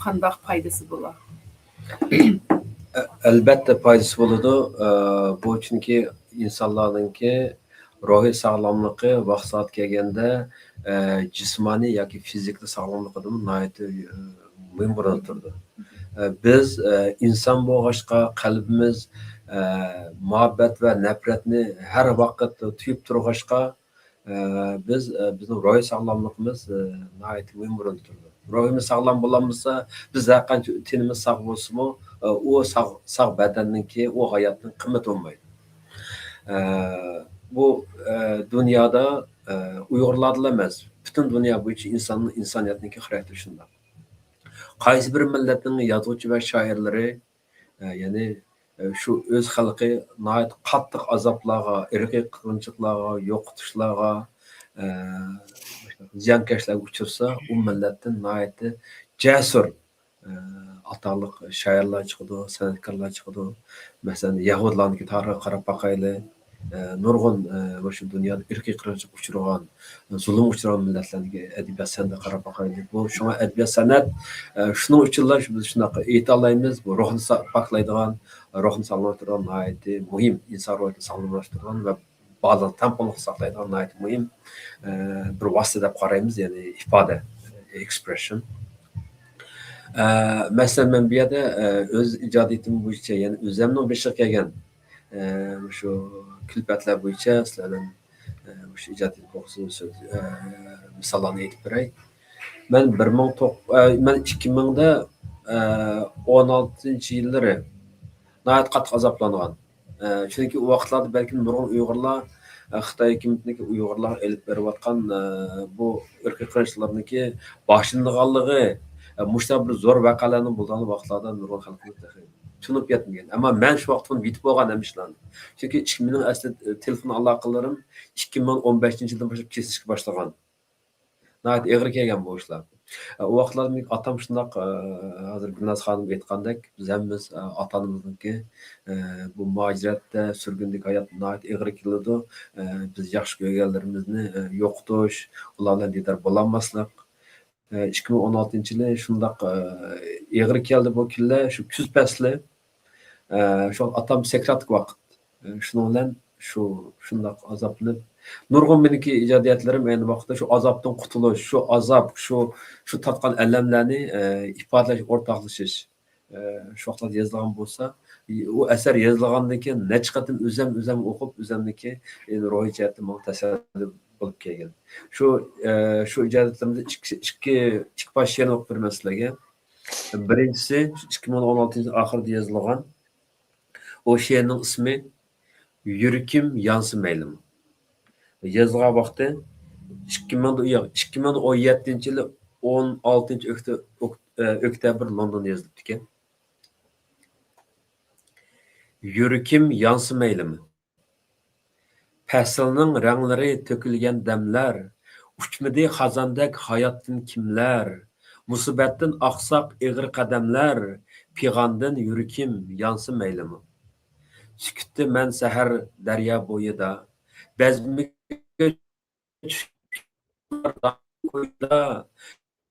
A: qandaq paydası bolar?
C: Elbette paydası boladı. Bu çünkü insanlarınki ruhi sağlamlığı vaxtsat kelgende cismani yoki fizikli sağlamlıqdan näýet mühim bolan turdy. Biz insan bolgaçqa qalbimiz muhabbet ve nefretni her wagt tüyüp turgaçqa biz bizning ruhi sağlamlığımız näýet mühim bolan turdy. Ruhimiz sağlam bolamsa biz qancha tenimiz sağ bolsunmu o sağ bedenninki o hayatın kıymet olmaydı. Bu dünyada Uygurlarla emas, bütün dünya boyunca insaniyetninki xarakteri şunda. Qaysi bir milletning yozuvchi ve şairleri yani shu o'z xalqi nihoyat qattiq azoblarga, irqiy qirg'inchiliklarga, yo'qotishlarga, ziyonkashlarga uchirsa, u millatdan nihoyat jasur ataliq shoirlar chiqadi, san'atkorlar chiqadi. Masalan, Yahudlarning tarixiga qarab boqayli. Nurg'un shu dunyoda irqiy qirg'inchilikka uchragan, zulm uchragan millatlarga adabiyot san'atga qarab boqayli. Bu shunga adabiyot san'at shuning uchunlar biz shunaqa ayta olamiz. Bu ruhni poklaydigan, ruhni sog'lomlashtiradigan nihoyat muhim, inson ruhini sog'lomlashtiradigan va ba'zan tampilni saqlaydigan nihoyat muhim bir vosita deb qaraymiz, ya'ni ifoda, expression. Masalan, men bu yerda o'z ijodiyatim bo'yicha, ya'ni o'zimning beshiga kelgan shu kulfatlar bo'yicha sizlardan shu ijodiyat to'g'risida misollarni aytib beray. Men 2000da 16-yillari nihoyat qattiq azoblangan. Chunki u vaqtlarda balki nurg'un Uyg'urlar Xitoy hukumatniki Uyg'urlar elib berayotgan bu irqiy qirg'inchiliklarniki boshlanganligi, mushta bir zo'r vaqalarning bo'lgan vaqtlarda nurg'un xalqimiz tushunib yetmagan. Ammo men shu vaqtda bitib bo'lgan emishlarni. Chunki mening asli telefon aloqalarim 2015-yildan boshlab kesishga boshlagan. Nihoyat og'ir kelgan bu ishlar. U vaqtlarda men otam shundoq hozir Gulnaz xonim aytgandek, biz hammamiz ota-onamizniki bu muajiratda surgundagi hayot nihoyat og'ir keladi. Biz yaxshi ko'rganlarimizni yo'qotish, ular bilan didor bo'lolmaslik. 2016-yili shundoq og'ir keldi bu kunlar, shu kuz fasli. Shu otam sekratlik vaqt. Shuning bilan shundoq azoblanib nurg'un meniki ijodiyatlarim ayni vaqtda shu azobdan qutulish, shu azob, shu tatgan alamlarni ifodalash, o'rtoqlashish. Shu vaqtda yozilgan bo'lsa, u asar yozilgandan keyin necha qatim o'zim o'qib, o'zimniki ruhiy jihatdan tasalli bo'lib kelgan. Shu ijodiyatlarimda ikki bosh she'rni o'qib beraman sizlarga. Birinchisi 2016 oxirida yozilgan. O she'rning ismi Yurkim yansı meylimi. Yazılgan vaqti 2017-yili 16-oktyabr Londonda yozilibdi ekan. Yurkim yansı meylimi. Faslning ranglari to'kilgan damlar, uchmidi xazandek hayotdan kimlar, musibatdan oqsoq ig'ir qadamlar, pig'ondan yurkim yansı meylimi. Sukutda men sahar daryo bo'yida, bazmi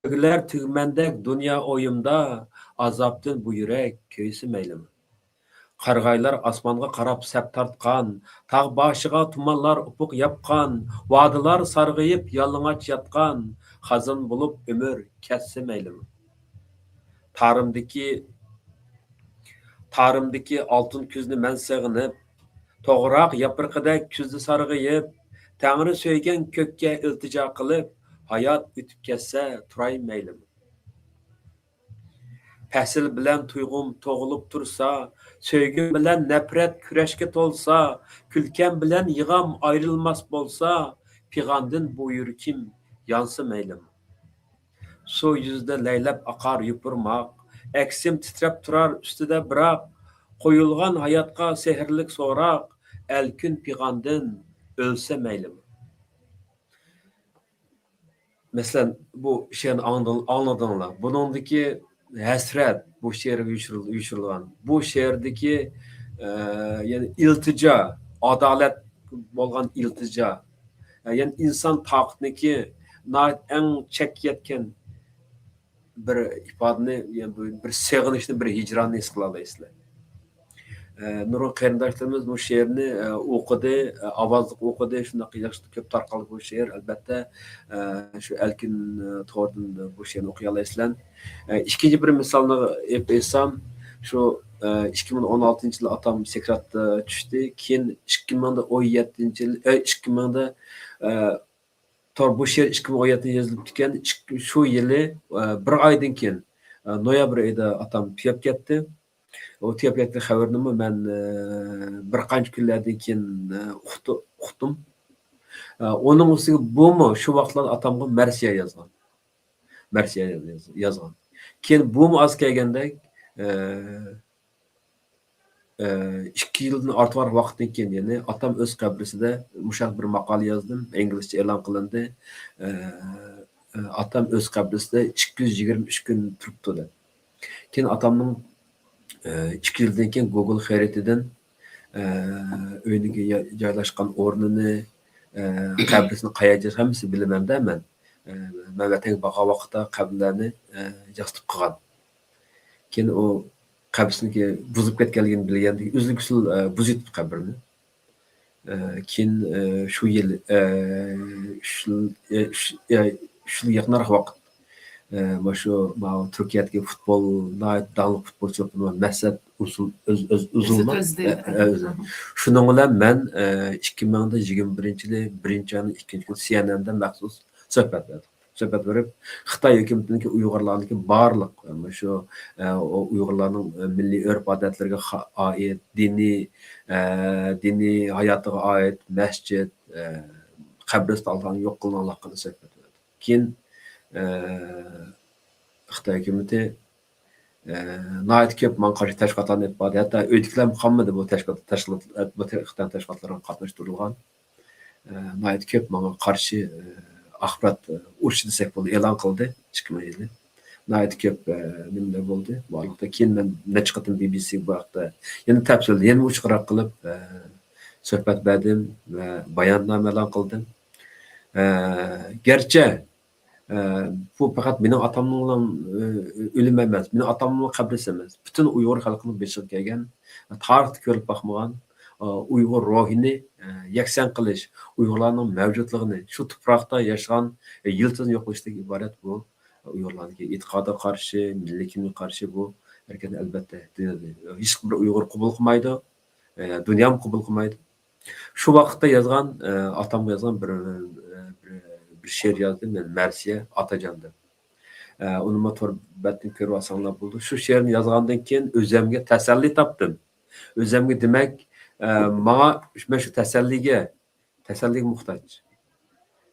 C: Tügüler tügmendek dünya oyumda, azaptın bu yürek köysi meylimi. Qargaylar asmanga qarab sap tartqan, tağ başıga tumanlar upuq yapqan, vadılar sargıyıp yalıngaç yatqan, xazın bulup ömür kesse meylimi. Tarımdaki altın küzni men sığınıp, toğraq yapırqıdek küzni sargıyıp, Tanrı söygen kökке iltica qılıp, hayat ütüp kesse turay meylim. පැsil bilen tuygum toğulup tursa, söygüm bilen nefret küreşke tolsa, külken bilen yığam ayrılmaz bolsa, pigandın bu yürkim yansı meylim. Su yüzde leylep akar yupurmak, eksim titrep turar üstüde bırak, koyulgan hayatka sehirlik sorak, elkün pigandın ölse meylim. Mesela bu şeyin anladığınla, bunundaki hasret, bu şehre uyuşturulan, bu şehirdeki yani iltica, adalet olgan iltica, yani insan tahtındaki en çek yetken bir ifadeni, yani bir sığınışını, bir hicranını iskılalayısılar. Nurg'un qarindoshlarimiz bu she'rni o'qidi, ovozli o'qidi, shunday yaxshi ko'p tarqaldi bu she'r. Albatta, shu Alkin To'rdan bu she'rni o'qiy olasizlar. Ikkinchi bir misolni aytsam, shu 2016-yili otam sekratda tushdi. Keyin 2017-yil, 2000da bu she'r 2017-da yozilib ekan. Shu yili bir oydan keyin noyabr oyida otam tugab ketdi. O tiyapiyatli xabarni men bir qancha kunlardan keyin uqdim. Onun ustiga bumi shu vaqtlarda atamga marsiya yozgan. Marsiya yozgan. Keyin bumi oz kelganda 2 yıldan artıq var vaqtdan keyin, yani atam öz qabrisida muşaq bir maqala yazdım, İngilizce e'lon qilindi. Atam öz qabrisida 223 gün turibdi deb. Keyin atamning 2 yildan keyin Google xaritadan uyniga joylashgan o'rnini, qabrisini qayerda hammasi bilaman-da men. Men vatan baqa vaqtda qabrlarni yasitib qilgan. Keyin o qabrisniki buzib ketganligini bilganda uzluksiz buzib qabrini. Keyin shu yil shu yaqinroq vaqt shu Turkiyadagi futbol davomli futbolchilar Mesut Uzulma shuning bilan men 2021-yili 1-oyning 2-kunida CNN'da maxsus suhbat berdim. Suhbat berib, Xitoy hukumatiniki Uyg'urlarniki barliq shu Uyg'urlarning milliy urf-odatlariga oid, diniy hayotiga oid masjid, qabristonlarni yo'q qilinganligini suhbat berdi. Keyin Xitoy hukumati nəhayət köp mən qarşı təşkilatlarını etmədi. Hətta öydüklər qalmadı bu təşkilatların qatnaşdırılğan. Nəhayət köp mənə qarşı axbarat uruş desək bunu elan qıldı 2000 yılı. Nəhayət köp nimlər oldu. Varlıqda keyin mən neçə qatim BBC bu haqda yəni təfsildə yəni uçqaraq qılıb söhbət berdim və bayannamə elan qıldım. Gerçi bu faqat mening atamning o'limi emas, mening atamning qabrisi emas. Butun Uyg'ur xalqining beshiga kelgan, tarixda ko'rib baxmagan Uyg'ur ruhini yaksan qilish, Uyg'urlarning mavjudligini, shu tuproqda yashagan yiltini yo'qlashdan iborat bu Uyg'urlarning e'tiqodiga qarshi, milliy kimlikka qarshi bu harakat albatta hech bir Uyg'ur qabul qilmaydi, dunyo ham qabul qilmaydi. Shu vaqtda yozgan, atam yozgan bir she'r yazdım, yani Mersiye Atacan'da. Onu matbuattan ko'rib olsanglar bo'ldi. Shu she'rni yozgandan keyin o'zimga tasalli topdim. O'zimga demak, menga shu tasalliga muhtoj.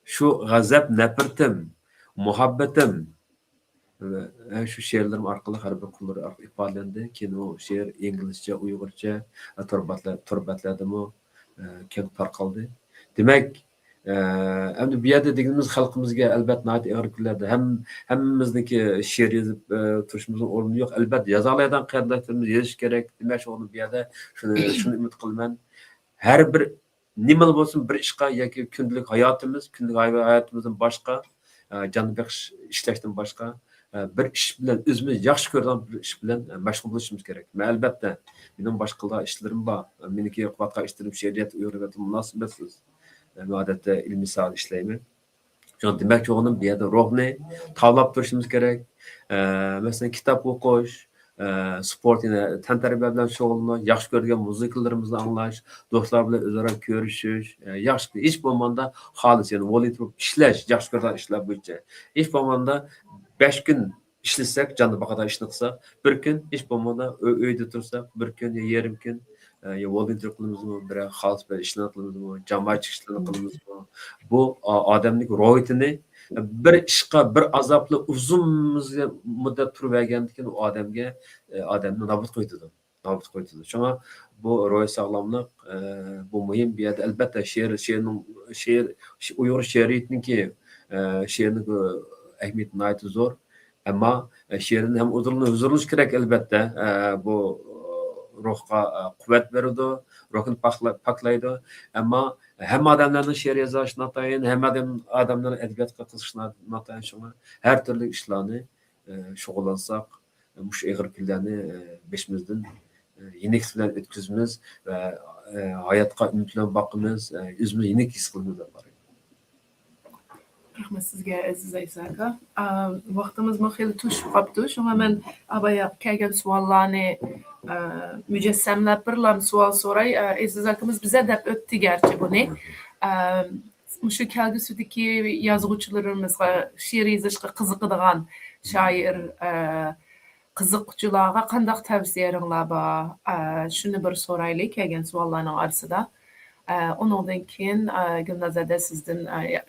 C: Shu g'azab, nafratim, muhabbatim shu she'rlarim orqali har bir qullar ifodalandi. Keyin u she'r inglizcha, uyg'urcha turbatlardami keng tarqaldi. Demak, endi bu yerda deganimiz xalqimizga albatta nəhayət ağır kunlarda hammamizniki she'r yozib turishimizning o'rni yo'q. Albatta yoza oladigan qarindoshlarimiz yozish kerak. Demak, o'g'lim bu yerda shuni umid qilaman. Har bir nima bo'lsin bir ishqa yoki kundalik hayotimizdan boshqa jon baxsh ishlashdan boshqa bir ish bilan o'zimiz yaxshi ko'rgan bir ish bilan mashg'ul bo'lishimiz kerak. Men albatta mening boshqa ishlarim bor. Meniki qilayotgan ishlarim she'riyat, uyg'uriyat munosabatsiz. Odatda ilmiy soat ishlayman. Demak, o'g'lim bu yerda ruhni tavlab turishimiz kerak. Masalan, kitob o'qish, sport, tantarbiya bilan shug'ullanish, yaxshi ko'rgan musiqalarimizni anglash, do'stlar bilan o'zaro ko'rishish, yaxshi hech bo'lmaganda xolis, ya'ni volunteer ishlash, yaxshi ko'rgan ishlar bo'yicha. Hech bo'lmaganda 5 kun ishlasak, jonli baqada ishni qilsak, bir kun hech bo'lmaganda uyda tursak, bir kun yo yarim kun volunteer qilamizmi, bir xolis bilan ishlar qilamizmi, jamoatchilik ishlar qilamizmi? Bu odamning ruhiyatini bir ishqa, bir azobli uzun muddat turib olgandan keyin odamni nobud qo'yadi. Shunga bu ruhiy sog'lomlik bu muhim. Bu yerda albatta she'r Uyg'ur she'riyatiniki she'rning ahamiyati nihoyat zo'r. Ammo she'rni ham huzurlanish kerak albatta. Bu ruhga quvvat beradi, ruhni poklaydi. Ammo hamma odamlarning she'r yozish notayin, hamma odamlar adabiyotga qiziqish notayin. Shunga har turli ishlarni shug'ullansak, mush ig'ir kunlarni beshimizdan yenik bilan o'tkazamiz va hayotga umid bilan boqamiz, o'zimizni yenik his qilamiz.
A: Rahmat sizga, Aziz Aysa aka. Vaqtimiz xeyli tushib qolibdi. Shunga men abaya kelgan savollarni mujassamlab birlam savol so'ray. Aziz akamiz biza deb o'tdi garchi buni. Shu kelgusidagi yozuvchilarimizga she'r yozishga qiziqadigan shoir qiziquvchilarga qanday tavsiyalaringiz bor? Shuni bir so'raylik kelgan savollarning orasida. Ondan keyin Gulnazada sizdan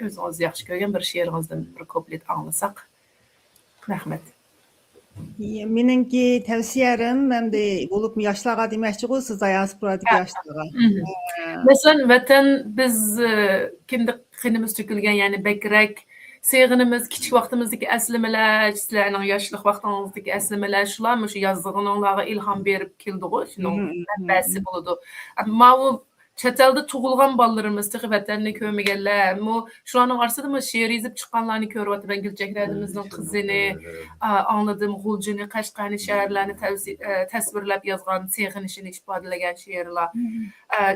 A: o'zingiz yaxshi ko'rgan bir she'ringizdan bir kuplet anglasak. Rahmat.
B: Meningki tavsiyelerim hem de bulup yaşlığa demekçi siz diasporadaki yaşlığa.
A: Mesela vatan biz kendi qinimiz tükülgen yani bekrek sevgimiz kichik vaqtimizdagi eslemeler, sizlarning yoshlik vaqtingizdagi eslemeler shularmi shu yozdig'ininglarga ilhom berib keldi-ku, shuning manbasi bo'ladi. Ammo u chet elda tug'ilgan bolalarimiz, tiqi vatanni ko'rmaganlar, shularning orasida she'r yozib chiqqanlarni ko'ryapman. Gulchehradimizning qizini, angladim, G'uljini, Qashqarni shaharlarni tasvirlab yozgan, seg'inishini ifodalagan she'rlar.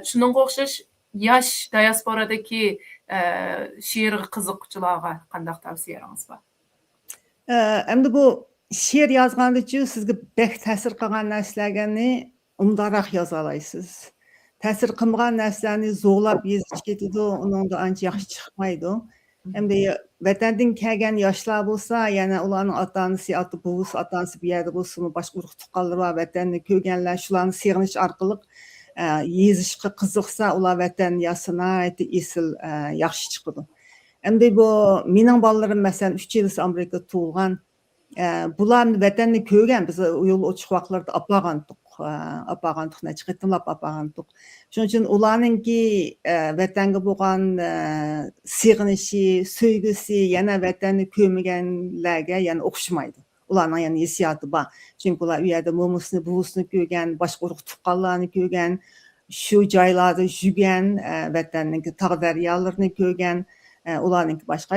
A: Shuningga o'xshash yosh diasporadagi she'r qiziqchilarga qanday tavsiyalaringiz bor?
B: Endi bu she'r yozganda uchun sizga bek ta'sir qilgan narsalarni umdaroq yoza olasiz. Ta'sir qilmagan narsalarni zo'rlab yozish ketadi, uningda ancha yaxshi chiqmaydi. Endi vatandan kelgan yoshlar bo'lsa, yana ularning ota-onasi, ota-buvisi, ota-onasi bu yerda bo'lsa, boshqa urug' tuqqanlar va vatanni ko'rganlar shularni seg'inish orqali yezishga qiziqsa, ular vatan yasınaydı, esil yaxshi chiqadi. Endi bu mening bolalarim masalan 3 yil Amerikada tug'ilgan, bularni vatanni ko'rgan, biz yo'l ochiq vaqtlarda apag'andiq, necha qitimlab apag'andiq. Shuning uchun ularningki vatanga bo'lgan seg'inishi, so'ygisi yana vatanni ko'rmaganlarga yana o'xshamaydi. Ularning yani hissiyoti bor. Chunki ular u yerda mo'musini, buvisini ko'rgan, boshqa urug' tuqqanlarni ko'rgan, shu joylarda yurgan, vatanning tog' daryolarini ko'rgan, ularning boshqa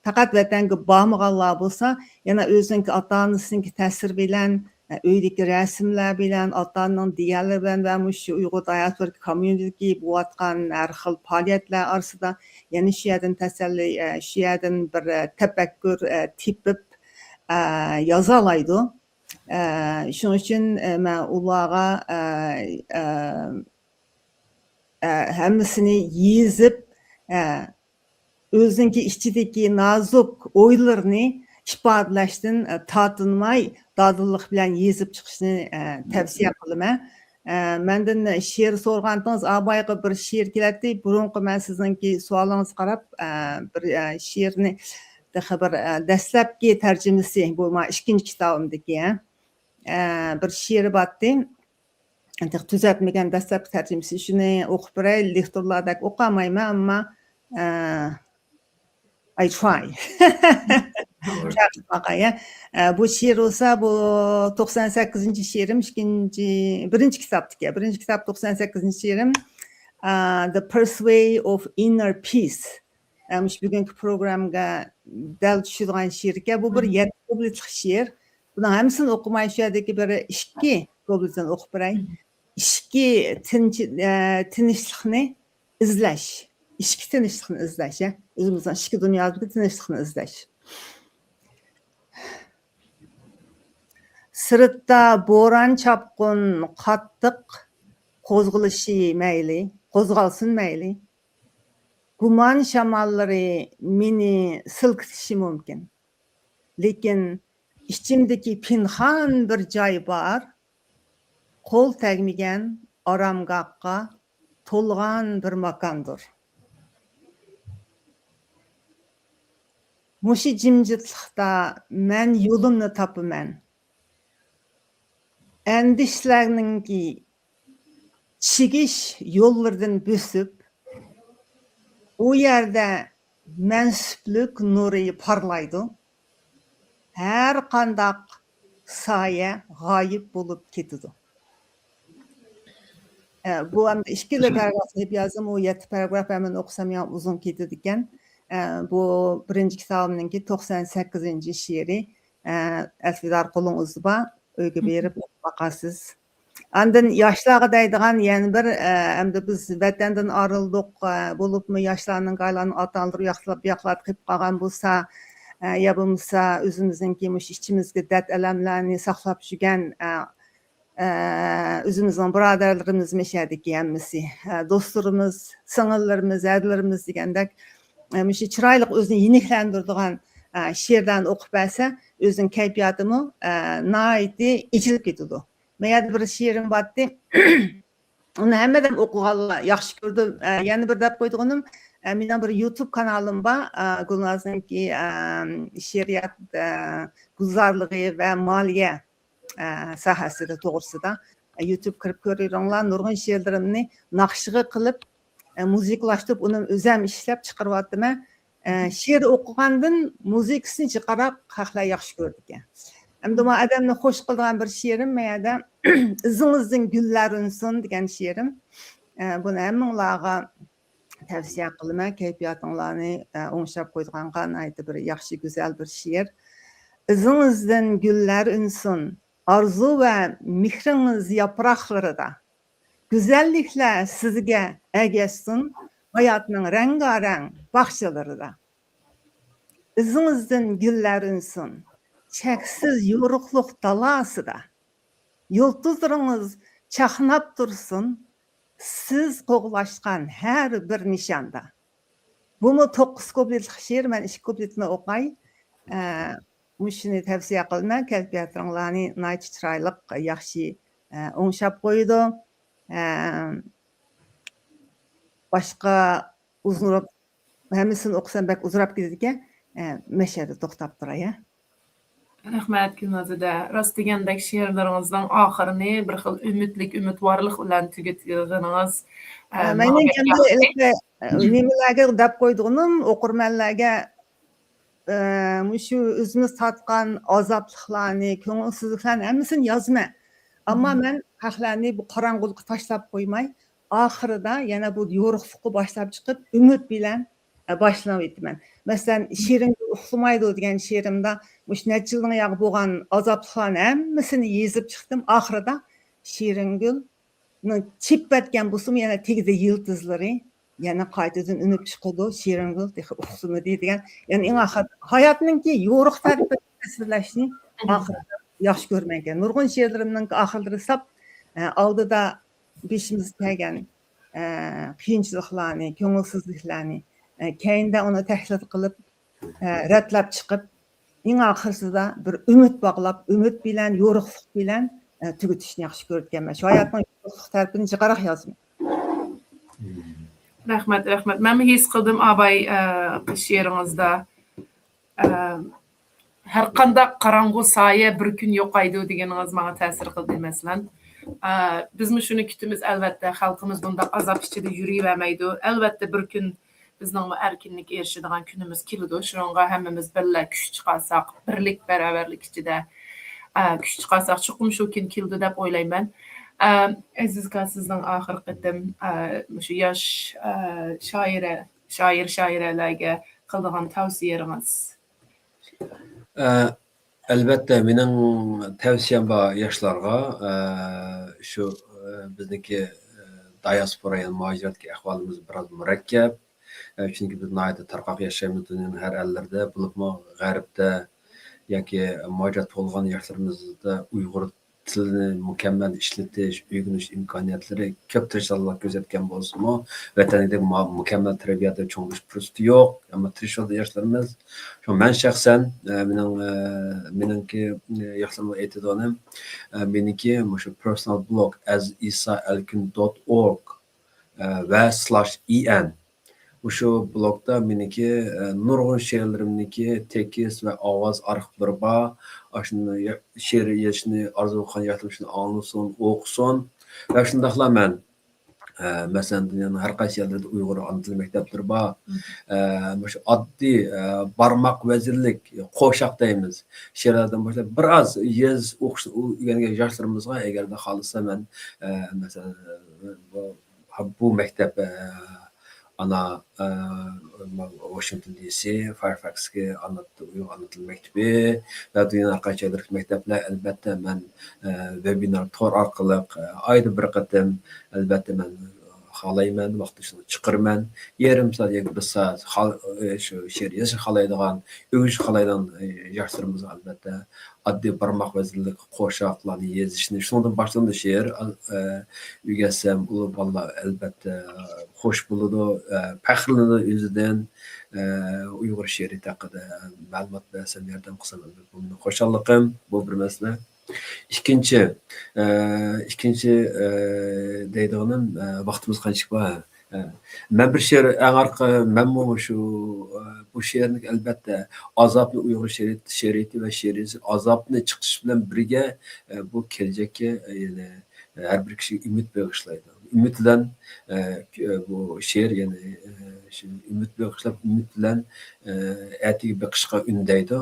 B: faqat vatanga bormaganlar bo'lsa, yana o'zining ota-onasining ta'sir bilan, uydagi rasmlar bilan, ota-onaning diyorlari bilan va shu Uyg'ur diaspora community bo'layotgan har xil faoliyatlar orasida yana shu yerdan tasalli, shu yerdan bir tafakkur tepib yoza oladi. Shuning uchun men ularga hammasini yezib, o'ziniki ichidagi nozuk o'ylarini ifodalashdan tortinmay, dodillik bilan yezib chiqishni tavsiya qilaman. Mendan she'r so'rgandingiz, aboyga bir she'r keladi. Burunqi men sizningki savolingizni qarab bir she'rni bir dastlabki tarjimasi bu men ikkinchi kitobimdagi bir she'r botdi. Tuzatmagan dastlabki tarjimasi shuni o'qib beray. Lektorlardagi o'qimayman, ammo I try. Bu she'r olsa bu 98-she'rim, birinchi kitobdagi. Birinchi kitob 98-she'rim The Pursuit of Inner Peace. Bugungi programga dal tushadigan she'rga bu bir 7 kubletlik she'r. Buni hammasini o'qimay shu yerdagi bir 2 kubletdan o'qib beray. Ishki tinchlikni izlash. Ishki tinchlikni izlash, o'zimizning ishki dunyodagi tinchlikni izlash. Sirtda bo'ron chopqin qattiq qo'zg'alishi mayli, qo'zg'alsin mayli. Gumon shamollari meni silkitishi mumkin. Lekin ichimdagi pinhon bir joy bor. Qo'l tegmagan oromgohga to'lgan bir makondir. Mushi jimjitlikda men yo'limni topaman. Endishlarningki chigish yo'llaridan bo'sib, u yerda mansublik nuri parlaydi. Har qandaq soya g'oyib bo'lib ketadi. Bu ham ikkili paragraf deb yozdim, u 7 paragraf ham o'qisam ham uzun ketadi ekan. Bu birinchi kitobimning 98-she'ri. Alfidar qo'lingizda bor, uyga berib boqasiz. Andan yoshlarga deydigan yana bir hamda biz vatandan ayrıldık bo'libmi yoshlarning aylanib ota-onalar yoqlab qilib qolgan bo'lsa, ya bo'lmasa o'zimizningki ichimizga dard alamlarni saqlab yurgan o'zimizning birodarlarimiz meshadiki hammasi, do'stlarimiz, singillarimiz, adlarimiz degandek shu chiroyli o'zini yeniklantiradigan she'rdan o'qib bersa, o'zining kayfiyatimi nihoyatda ichilib ketadi. Men bir she'rim botdi. Onu hammadan o'qiganlar yaxshi ko'rdim. Yana bir deb qo'ydiganim, mening bir YouTube kanalim bor. Gulnozningki she'riyat guzarligi va moliya sohasida to'g'risida YouTube kirib ko'ringlar. Nurg'un she'rlarimni naqshiga qilib, muzikalashtirib, uni o'zim ishlab chiqaryapman. She'r o'qigandan muzikasini chiqarib, xalqlar yaxshi ko'rdi ekan. Endi bu odamni xush qilgan bir she'rim menda izingizdan gullar unsin degan she'rim. Buni hammanglarga tavsiya qilaman. Kayfiyatinglarni o'ngshab qo'ygangan aytib bir yaxshi go'zal bir she'r. Izingizdan gullar unsin, arzu va mehringiz yaproqlarida. Güzellikler sizge egesin, hayatının rengareng bahçelerinde. İzinizden güller unsun, çeksiz yorukluk dalasıda. Yıldızlarınız çaknap dursun, siz qoğulaşkan her bir nişanda. Bunu 9 kubletlik şiir, ben 2 kubletini oqay. Müşini tavsiye qilman, kayfiyatlarni nayt chiroylik, yaxshi o'ngshab qo'ydi. Başqa uzunroq hammasini o'qisam bak uzrab ketadi ekan. Mashada to'xtab turay.
A: Rahmat Gulnoza. Rost degandek she'rlaringizdan oxirini bir xil umidvorlik bilan tugatganingiz.
B: Mening endi nimalarga deb qo'ydiganim o'qirmanlarga shu o'zimiz tatgan azobliklarni, ko'ngilsizliklarni hammasini yozma. Ammo men xalqlarni bu qorong'ulikqa tashlab qo'ymay, oxirida yana bu yo'riqlikqa boshlab chiqib, umid bilan boshlab o'taman. Masalan, she'rimga uxlamaydi degan she'rimda mush necha yildan yog' bo'lgan azobliklarni hammasini yezib chiqdim. Oxirida she'ringulni chipbatgan bo'lsam, yana tegdi yıldızları, yana qaytadan unib chiqadi. She'ringul uxlamadi degan. Ya'ni eng oxir hayotninki yo'riq tarafga tasvirlashni oxirida yaxshi ko'rmayman. Nurg'un she'rlarimning oxirlari sap oldida beşimiz kelgan qiyinchiliklarni, ko'ngilsizliklarni keyinda uni tahlil qilib, ratlab chiqib, eng oxirsida bir umid bog'lab, umid bilan, yo'riqlik bilan tugatishni yaxshi ko'rganman. Shu hayotning yo'riqlik tarafini chiqaroq yozman.
A: Rahmat. Men his qildim abay she'ringizda har qanday qorong'u soya bir kun yo'qaydi deganingiz menga ta'sir qildi masalan. Biz shuni kutimiz albatta, xalqimiz bunda azob ichida yuravermaydi. Albatta bir kun bizning erkinlik erishadigan kunimiz keladi. Shunga hammamiz birga kuch chiqarsak, birlik, barobarlik ichida kuch chiqarsak, chuqum shu kun keldi deb o'ylayman. Azizga sizning oxirgi qatim shu yosh shoirlarga qiladigan tavsiyalaringiz.
C: Albatta mening tavsiyam bor yoshlarga shu bizniki diaspora yani muajiratga ahvolimiz biroz murakkab. Chunki biz noyda tarqoq yashaymiz dunyoning har ellarida, bo'libmi g'arbda yoki muajirat bo'lgan yoshlarımızda Uyg'ur tilini mukammal ishlatish, o'rganish imkoniyatlari ko'p tirishchilik ko'rsatgan bo'lsa-mu, vatanida mukammal tarbiyada cho'ng'ish fursati yo'q. Ammo tirishadi yoshlarimiz. Shu men shaxsan meningki yoshlarga aytadiganim, meniki shu personal blog azisalkin.org /en Şu blogda meniki nurg'un she'rlarimniki tekst va ovoz arxivlari bor. Shuni she'r yozishni orzu qilgan yoshlar shuni anglasin, o'qisin va shundaqla men masalan dunyoning har qaysi yerlarida Uyg'ur ona tili maktablari bor. Shu oddiy barmoq vazirlik qo'shoq deymiz. She'rlardan boshlab biroz yoz o'qishni o'rgangan yoshlarimizga agarda xohlasa men masalan bu maktab ana Washington DC, Fairfax'ga anlatılı mektebi ve dünyanın arka çaylarındaki mektepler elbette ben webinar tor arkalık ayda bir qatim elbette ben xalayman, vaqt işini çıqırman. Yarım saat yoki bir saat şu she'r yozish xalaydigan, o'gish xalaydigan yoshlarimiz albatta oddiy barmoq vazirlik qo'shoqlarni yozishni shundan boshlandi she'r o'rgatsam u bolalar albatta xush bo'ladi, faxrlanadi o'zidan. Uyg'ur she'riyati haqida ma'lumot bersam, yordam qilsam, bu xo'shalligim, bu bir masala. ikkinchi ikkinchi deydiganim vaqtimiz qancha bor. Men bir she'r anarqi menmo shu bu she'rni albatta azobni Uyg'ur she'riyati va she'riyati azobni chiqish bilan birga bu kelajakka har bir kishiga umid bag'ishlaydi. Umid bilan bu she'r yani shu umid bag'ishlab umid bilan atiga beqishga undaydi.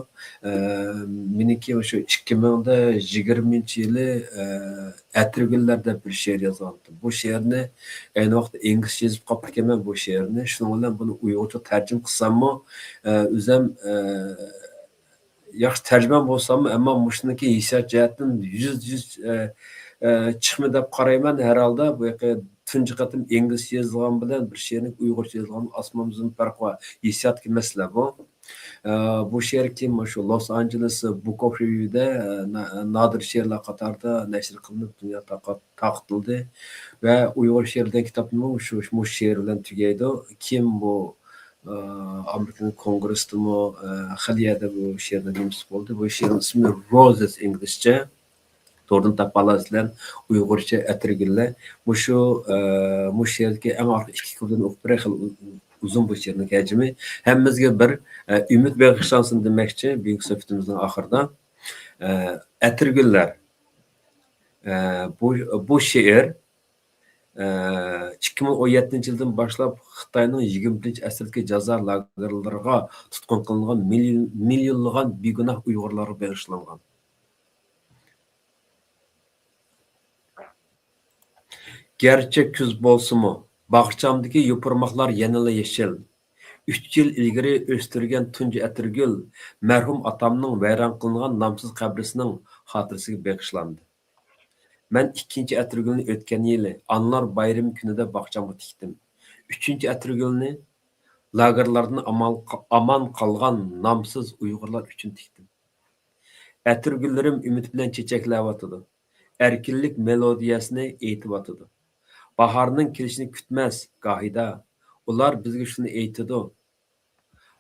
C: Meniki shu 2020-yili atirgullarda bir she'r yozgandim. Bu she'rni ayni vaqtda inglizcha yozib qolib ekanman bu she'rni. Shuning bilan buni uyg'urcha tarjima qilsammi, o'zim yaxshi tarjima bo'lsammi, ammo mushniki hissiyot jihatdan 100% chiqma deb qarayman herhalde. Bu tunji qatim inglizcha yozgan bilan bir she'rni uyg'urcha yozgan osmonimizning farqi bor. Hissiyotga masala bu. Bu she'r kim shu Los Angeles Book of Review'da nadir she'rlar qatorida nashr qilinib dunyo taqdirldi va Uyg'ur she'ridan kitobni shu she'r bilan tugaydi. Kim bu Amerikan kongressdami xiliyada bu she'rni demiş bo'ldi. Bu she'rning ismi Roses inglizcha. Doğrudan tapalasılar Uygurca atirgiller. Bu she'rdagi eng orqa 2 kundan o'qib bir xil uzun bu she'rning hajmi. Hammamizga bir umid bag'ishlansin demoqchi buyuk suhbatimizning oxirida. Atirgiller. Bu she'r 2017-yildan boshlab Xitoyning 20-asrdagi jazo lagerlariga tutqun qilingan millionlagan begunoh Uyg'urlarga bag'ishlangan. Gerçi küz bolsumu, bağçamdaki yupurmaklar yanıla yeşil. 3 yıl ilgiri östürgen tuncu atirgül, merhum atamның vayron qilingan namsız qabrisining xotirasiga bag'ishlandı. Men 2-chi atirgülni o'tgan yili Anlar bayrami kunida bağçamga tikdim. 3-chi atirgülni lagerlardan aman qolgan namsız Uyg'urlar uchun tikdim. Atirgüllarim umid bilan chechaklayotdi. Erkinlik melodiyasini aytib Baharının kelishini kutmas gahida. Ular bizga shuni aytadi.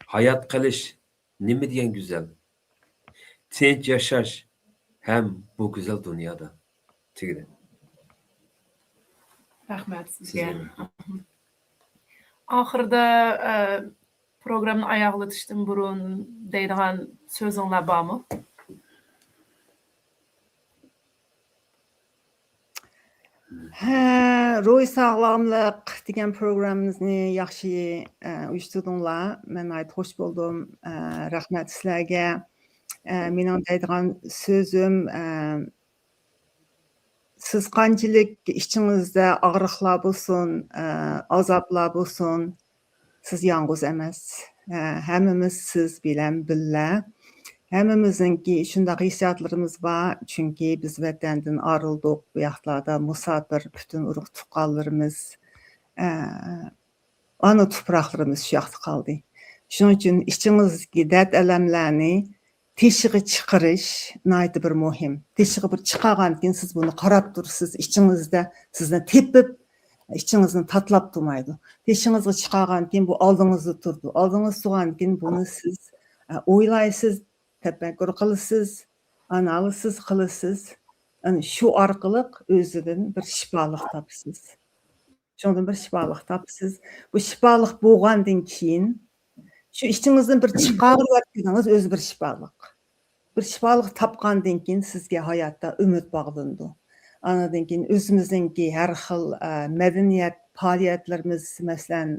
C: Hayat qilish nima degan go'zal. Tinch yashash ham bu go'zal dunyoda. Tugdi.
A: Rahmat sizga. Oxirida programni oyoqlatishdan burun deydigan so'zinglar bormi?
B: Ruh sağlamlıq degan programımızı yaxşı uyushtirdinglar. Men xoş buldum. Rahmat sizlarga. Mening deydigan so'zim siz qanchalik ichingizda og'riqlar bo'lsin, azoblar bo'lsin, siz yolg'iz emas. Hammamiz siz bilan birga. Hammamizningki shunday hissiyotlarimiz bor, chunki biz vatandan ayrıldık, bu yoqlarda musafir butun urug' tuqqanlarimiz, ana tuproqlarimiz shu yoqda qoldi. Shuning uchun ichingizdagi dard alamlarni teshig'i chiqarish nihoyatda bir muhim. Teshig'i bir chiqargan keyin siz buni qarab tursiz, ichingizda sizni tepib, ichingizni tatlab turmaydi. Teshig'ingizga chiqargan keyin bu oldingizda turdi. Oldingizda turgan keyin buni siz o'ylaysiz, tefekkür qilasiz, analiz qilasiz. Yani şu orqali o'zidan bir shifolik topsiz. Shundan bir shifolik topsiz. Bu shifolik bo'lgandan keyin shu ichingizdan bir chiqarayotganingiz o'zi bir shifolik. Bir shifolik topgandan keyin sizga hayotda umid bog'landi. Anadan keyin o'zimizningki har xil madaniyat faoliyatlarimiz, masalan,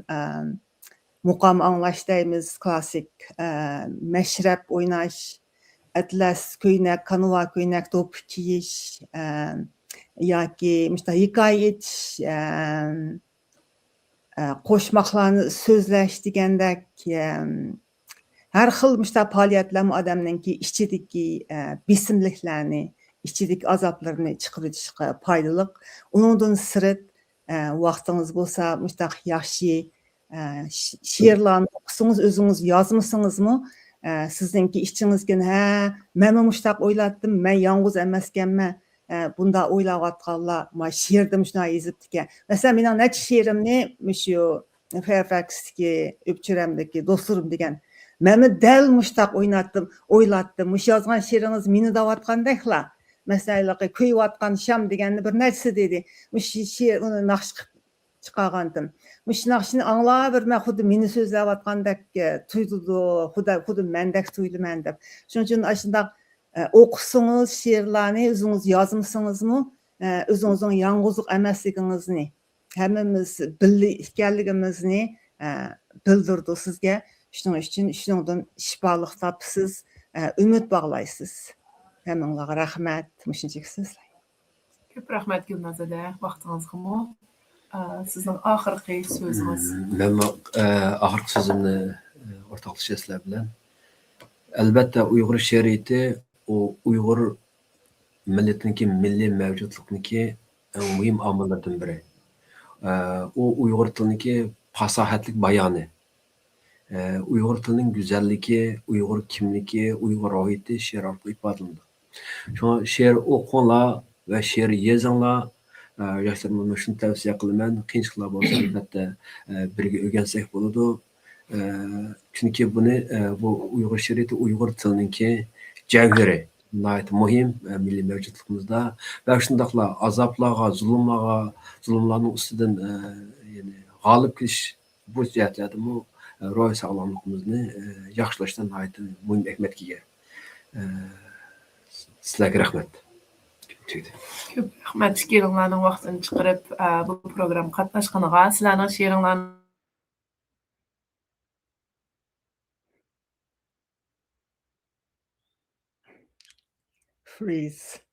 B: muqam anglash deymiz, klassik mashrab o'ynash, atlas ko'ynak, kanva ko'ynak to'p kiyish, yoki hikoya aytish, qo'shmoqlarni so'zlash degandek har xil faoliyatlar odamningki ichidagi besimliklarni, ichidagi azoblarni chiqarishga foydali. Undan sirt vaqtingiz bo'lsa, yaxshi she'rlarni o'qisangiz, o'zingiz yozmasangizmi, sizningki ichingizga men mushtaq o'ylatdim, men yolg'iz emaskanman, bunda o'ylayotganlar she'rda shunday yozibdi ekan. Masalan, mening necha she'rimni shu Fairfaxdagi o'pchiramdagi do'stlarim degan, men dal mushtaq o'ylatdim. Mush yozgan she'ringiz meni deyotgandeklar. mesela kuyuvatkan şam degende bir nerse dedi. Muş şiir onu nakş çıkargandım. Muş nakşını anla bir men hudu meni sözlep atkandak tuydudu, hudu mendek tuydu mendep. Şunun için aşında okusunuz şiirlerini özünüz yazmışsınızmı? Özünüzün yalnızlık emasliginizni, hemmimiz birli ekanligimizni bildirdi sizge. Şunun için şundan şifalık tapsız, ümit bağlaysız. Hemminge rahmet, müşinceksiz.
A: Köp rahmet Gülnazade, vaxtınızga sizin ahirki sözünüz.
C: Men ahirki sözümni ortaklaşa sizler bilen. Elbette Uyghur şeriyeti o Uyghur milletinki milli mevcutluqniki en mühim amillardan biri. O Uyghur tilindeki fasahatlik bayani, Uyghur tilinin güzelligi, Uyghur kimligi, Uyghur rohiyeti şiir orqali ifodalanadi. Şuna şiir o'qinglar ve şiir yezinglar. Yoshlarga shuni tavsiya qilaman. Qiyinchiliklar bo'lsa albatta birga o'rgansak bo'ladi. Chunki bu Uyg'ur şiiriyati Uyg'ur tiliniki javhari. Nihoyat muhim milliy mavjudligimizda va shundoqla azoblarga, zulmlarning ustidan g'olib kelish bu jihatlardan ro'y sog'lomligimizni yaxshilashdan nihoyat muhim ahamiyatga ega. Sizlarga rahmat.
A: Köp rahmet şiirinlarning vaqtini chiqarib bu program qatnaşqaniga, sizlarning şiirinlarni
B: Freeze.